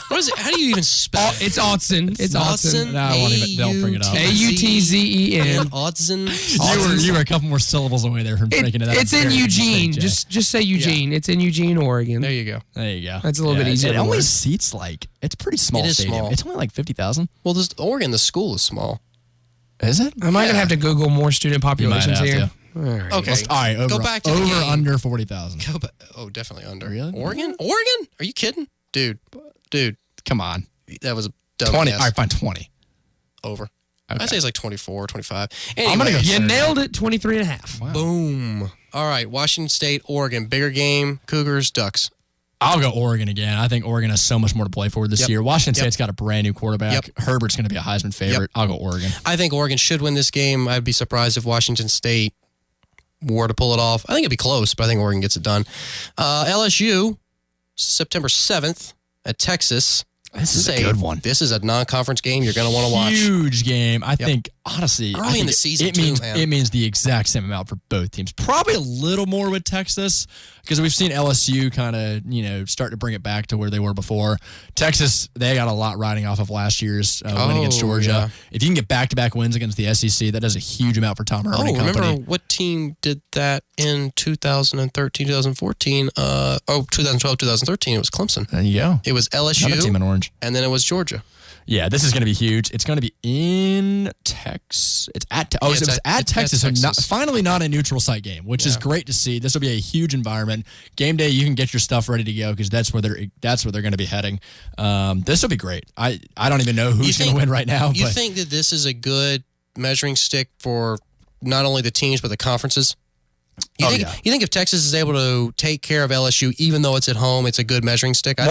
What is it? How do you even spell it? It's Autzen. It's Autzen. No, I won't even. Don't bring it up. Autzen. Autzen. You were a couple more syllables away there from making it. It's in Eugene. Just say Eugene. Yeah. It's in Eugene, Oregon. There you go. That's a little bit easier. It only seats it's pretty small. It is stadium. small. It's only like 50,000. Well, Oregon, the school is small. Is it? I might have to Google more student populations here. To. All right. Okay. All right. Go back to over the game. under 40,000. Go back. Oh, definitely under. Really? Oregon? Are you kidding? Dude. Come on. That was a dumb 20. guess. All right, fine. 20. Over. Okay. I'd say it's like 24, 25. Anyway, I'm going to go. You nailed it. 23.5. Wow. Boom. All right. Washington State, Oregon. Bigger game. Cougars, Ducks. I'll go Oregon again. I think Oregon has so much more to play for this year. Washington State's got a brand new quarterback. Herbert's going to be a Heisman favorite. I'll go Oregon. I think Oregon should win this game. I'd be surprised if Washington State were to pull it off. I think it'd be close, but I think Oregon gets it done. LSU, September 7th at Texas. This is a good one. This is a non-conference game you're going to want to watch. Huge game. I think, honestly, early in the season, it means the exact same amount for both teams. Probably a little more with Texas because we've seen LSU kind of, start to bring it back to where they were before. Texas, they got a lot riding off of last year's win against Georgia. Yeah. If you can get back-to-back wins against the SEC, that does a huge amount for Tom Herman and company. Remember what team did that in 2013, 2014? 2012, 2013. It was Clemson. There you go. It was LSU. Another team in orange. And then it was Georgia. Yeah, this is going to be huge. It's going to be in Texas. It's at Texas. So finally not a neutral site game, which is great to see. This will be a huge environment. Game day, you can get your stuff ready to go because that's where they're going to be heading. This will be great. I don't even know who's going to win right now. You think that this is a good measuring stick for not only the teams but the conferences? You think if Texas is able to take care of LSU, even though it's at home, it's a good measuring stick? I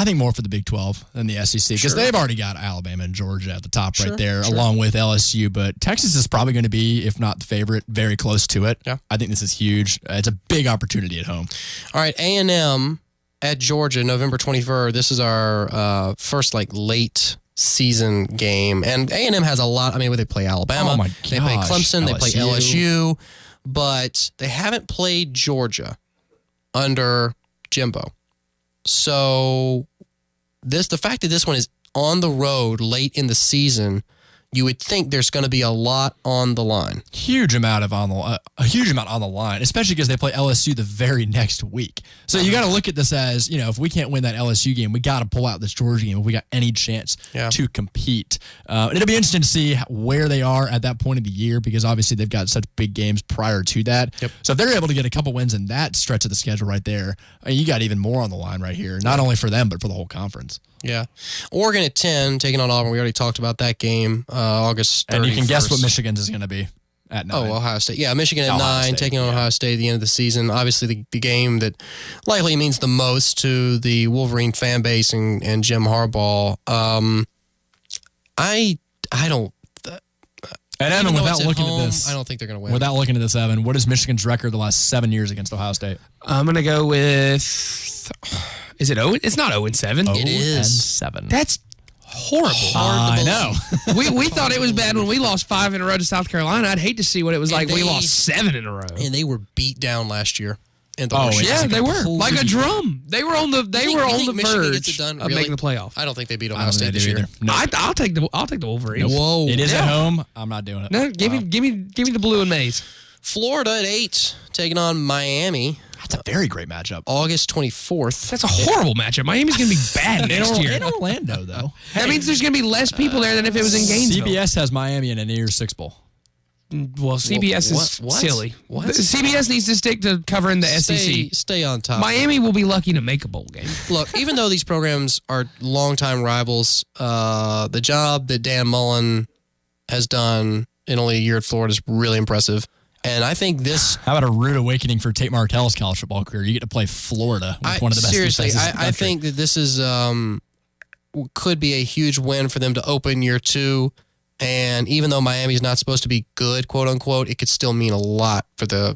think more for the Big 12 than the SEC because they've already got Alabama and Georgia at the top right there, along with LSU. But Texas is probably going to be, if not the favorite, very close to it. Yeah, I think this is huge. It's a big opportunity at home. All right, A&M at Georgia, November 23rd. This is our first late season game, and A&M has a lot. I mean, they play Alabama, they play Clemson, they play LSU. But they haven't played Georgia under Jimbo. So the fact that this one is on the road late in the season, you would think there's going to be a lot on the line. A huge amount on the line, especially because they play LSU the very next week. So you got to look at this as, if we can't win that LSU game, we got to pull out this Georgia game if we got any chance to compete. It'll be interesting to see where they are at that point of the year because obviously they've got such big games prior to that. Yep. So if they're able to get a couple wins in that stretch of the schedule right there, you got even more on the line right here, not only for them, but for the whole conference. Yeah. Oregon at 10, taking on Auburn. We already talked about that game, August 31st. And you can guess what Michigan's is going to be at 9. Oh, Ohio State. Yeah, Michigan at 9, taking on Ohio State at the end of the season. Obviously, the game that likely means the most to the Wolverine fan base and Jim Harbaugh. I don't... And Evan, without looking at this, I don't think they're going to win. Without looking at this, Evan, what is Michigan's record the last 7 years against Ohio State? I'm going to go with... Is it 0? It's not 0-7. It is 7. That's horrible. I know. we thought it was bad when we lost 5 in a row to South Carolina. I'd hate to see what it was like. We lost 7 in a row, and they were beat down last year. Yeah, they were like a drum. They were on the verge of making the playoff. I don't think they beat Ohio State this year. No. I'll take the Wolverines. Whoa, it is at home. I'm not doing it. No, give me the blue and maize. Florida at 8, taking on Miami. That's a very great matchup. August 24th. That's a horrible matchup. Miami's going to be bad next year. In Orlando, though. That means there's going to be less people there than if it was in Gainesville. CBS has Miami in a New Year's Six Bowl. Well, CBS is silly. What? CBS needs to stick to covering the SEC. Stay on top. Miami will be lucky to make a bowl game. Look, even though these programs are longtime rivals, the job that Dan Mullen has done in only a year at Florida is really impressive. And I think this... How about a rude awakening for Tate Martell's college football career? You get to play Florida with one of the best defenses in the country. I think that this is could be a huge win for them to open year 2. And even though Miami's not supposed to be good, quote unquote, it could still mean a lot for the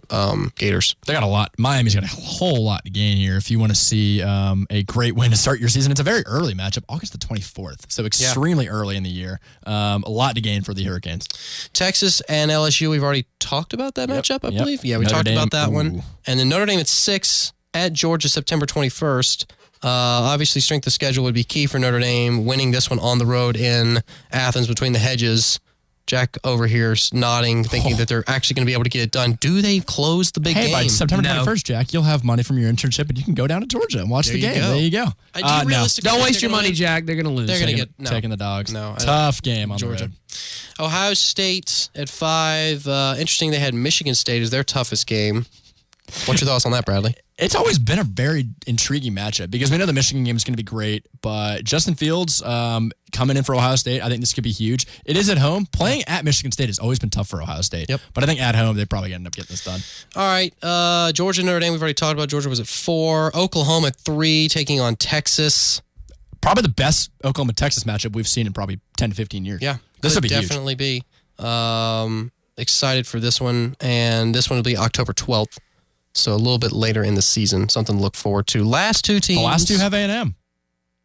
Gators. They got a lot. Miami's got a whole lot to gain here if you want to see a great win to start your season. It's a very early matchup, August the 24th, so extremely early in the year. A lot to gain for the Hurricanes. Texas and LSU, we've already talked about that matchup, I believe. Yeah, we talked about that one. And then Notre Dame at 6 at Georgia, September 21st. Obviously, strength of schedule would be key for Notre Dame. Winning this one on the road in Athens between the hedges. Jack over here is nodding, thinking that they're actually going to be able to get it done. Do they close the big game? By September 21st, Jack, you'll have money from your internship, and you can go down to Georgia and watch the game. There you go. Don't waste your money, Jack. They're going to lose. They're going to get taking the dogs. No, tough game on Georgia. The road. Ohio State at 5. Interesting, they had Michigan State as their toughest game. What's your thoughts on that, Bradley? It's always been a very intriguing matchup because we know the Michigan game is going to be great, but Justin Fields coming in for Ohio State, I think this could be huge. It is at home. Playing at Michigan State has always been tough for Ohio State. Yep. But I think at home, they probably end up getting this done. All right. Georgia, Notre Dame, we've already talked about. Georgia was at 4. Oklahoma at 3, taking on Texas. Probably the best Oklahoma-Texas matchup we've seen in probably 10 to 15 years. Yeah. This would be definitely be. Excited for this one. And this one will be October 12th. So a little bit later in the season, something to look forward to. Last 2 teams. The last 2 have A&M.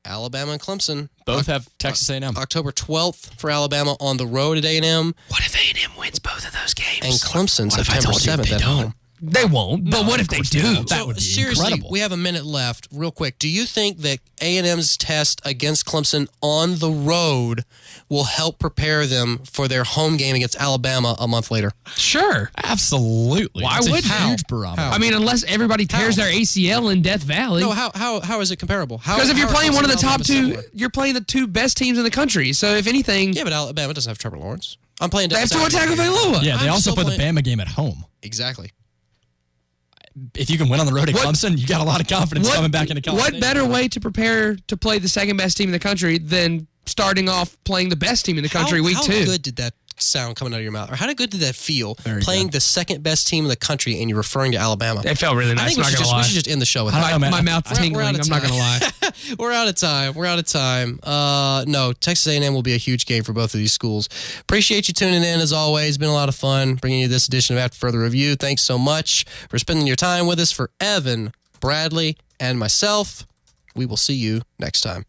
Alabama and Clemson. Both have Texas A&M. October 12th for Alabama on the road at A&M. What if A&M wins both of those games? And Clemson September 7th at home. They won't, but what if they do? That would be seriously, incredible. We have a minute left. Real quick, do you think that A&M's test against Clemson on the road will help prepare them for their home game against Alabama a month later? Sure. Absolutely. Why would a huge barometer. I mean, unless everybody tears their ACL in Death Valley. No, how is it comparable? Because if you're playing one of the top 2, you're playing the 2 best teams in the country. So if anything... Yeah, but Alabama doesn't have Trevor Lawrence. I'm playing... They have Tua Tagovailoa. Yeah, they also play the Bama game at home. Exactly. If you can win on the road at Clemson, you got a lot of confidence coming back into college. What better way to prepare to play the second best team in the country than starting off playing the best team in the country week 2? How good did that sound coming out of your mouth? Or how good did that feel playing the second best team in the country and you're referring to Alabama? It felt really nice. I think we should just end the show with that. My mouth's tingling. I'm not going to lie. We're out of time. No, Texas A&M will be a huge game for both of these schools. Appreciate you tuning in as always. Been a lot of fun bringing you this edition of After Further Review. Thanks so much for spending your time with us. For Evan, Bradley, and myself, we will see you next time.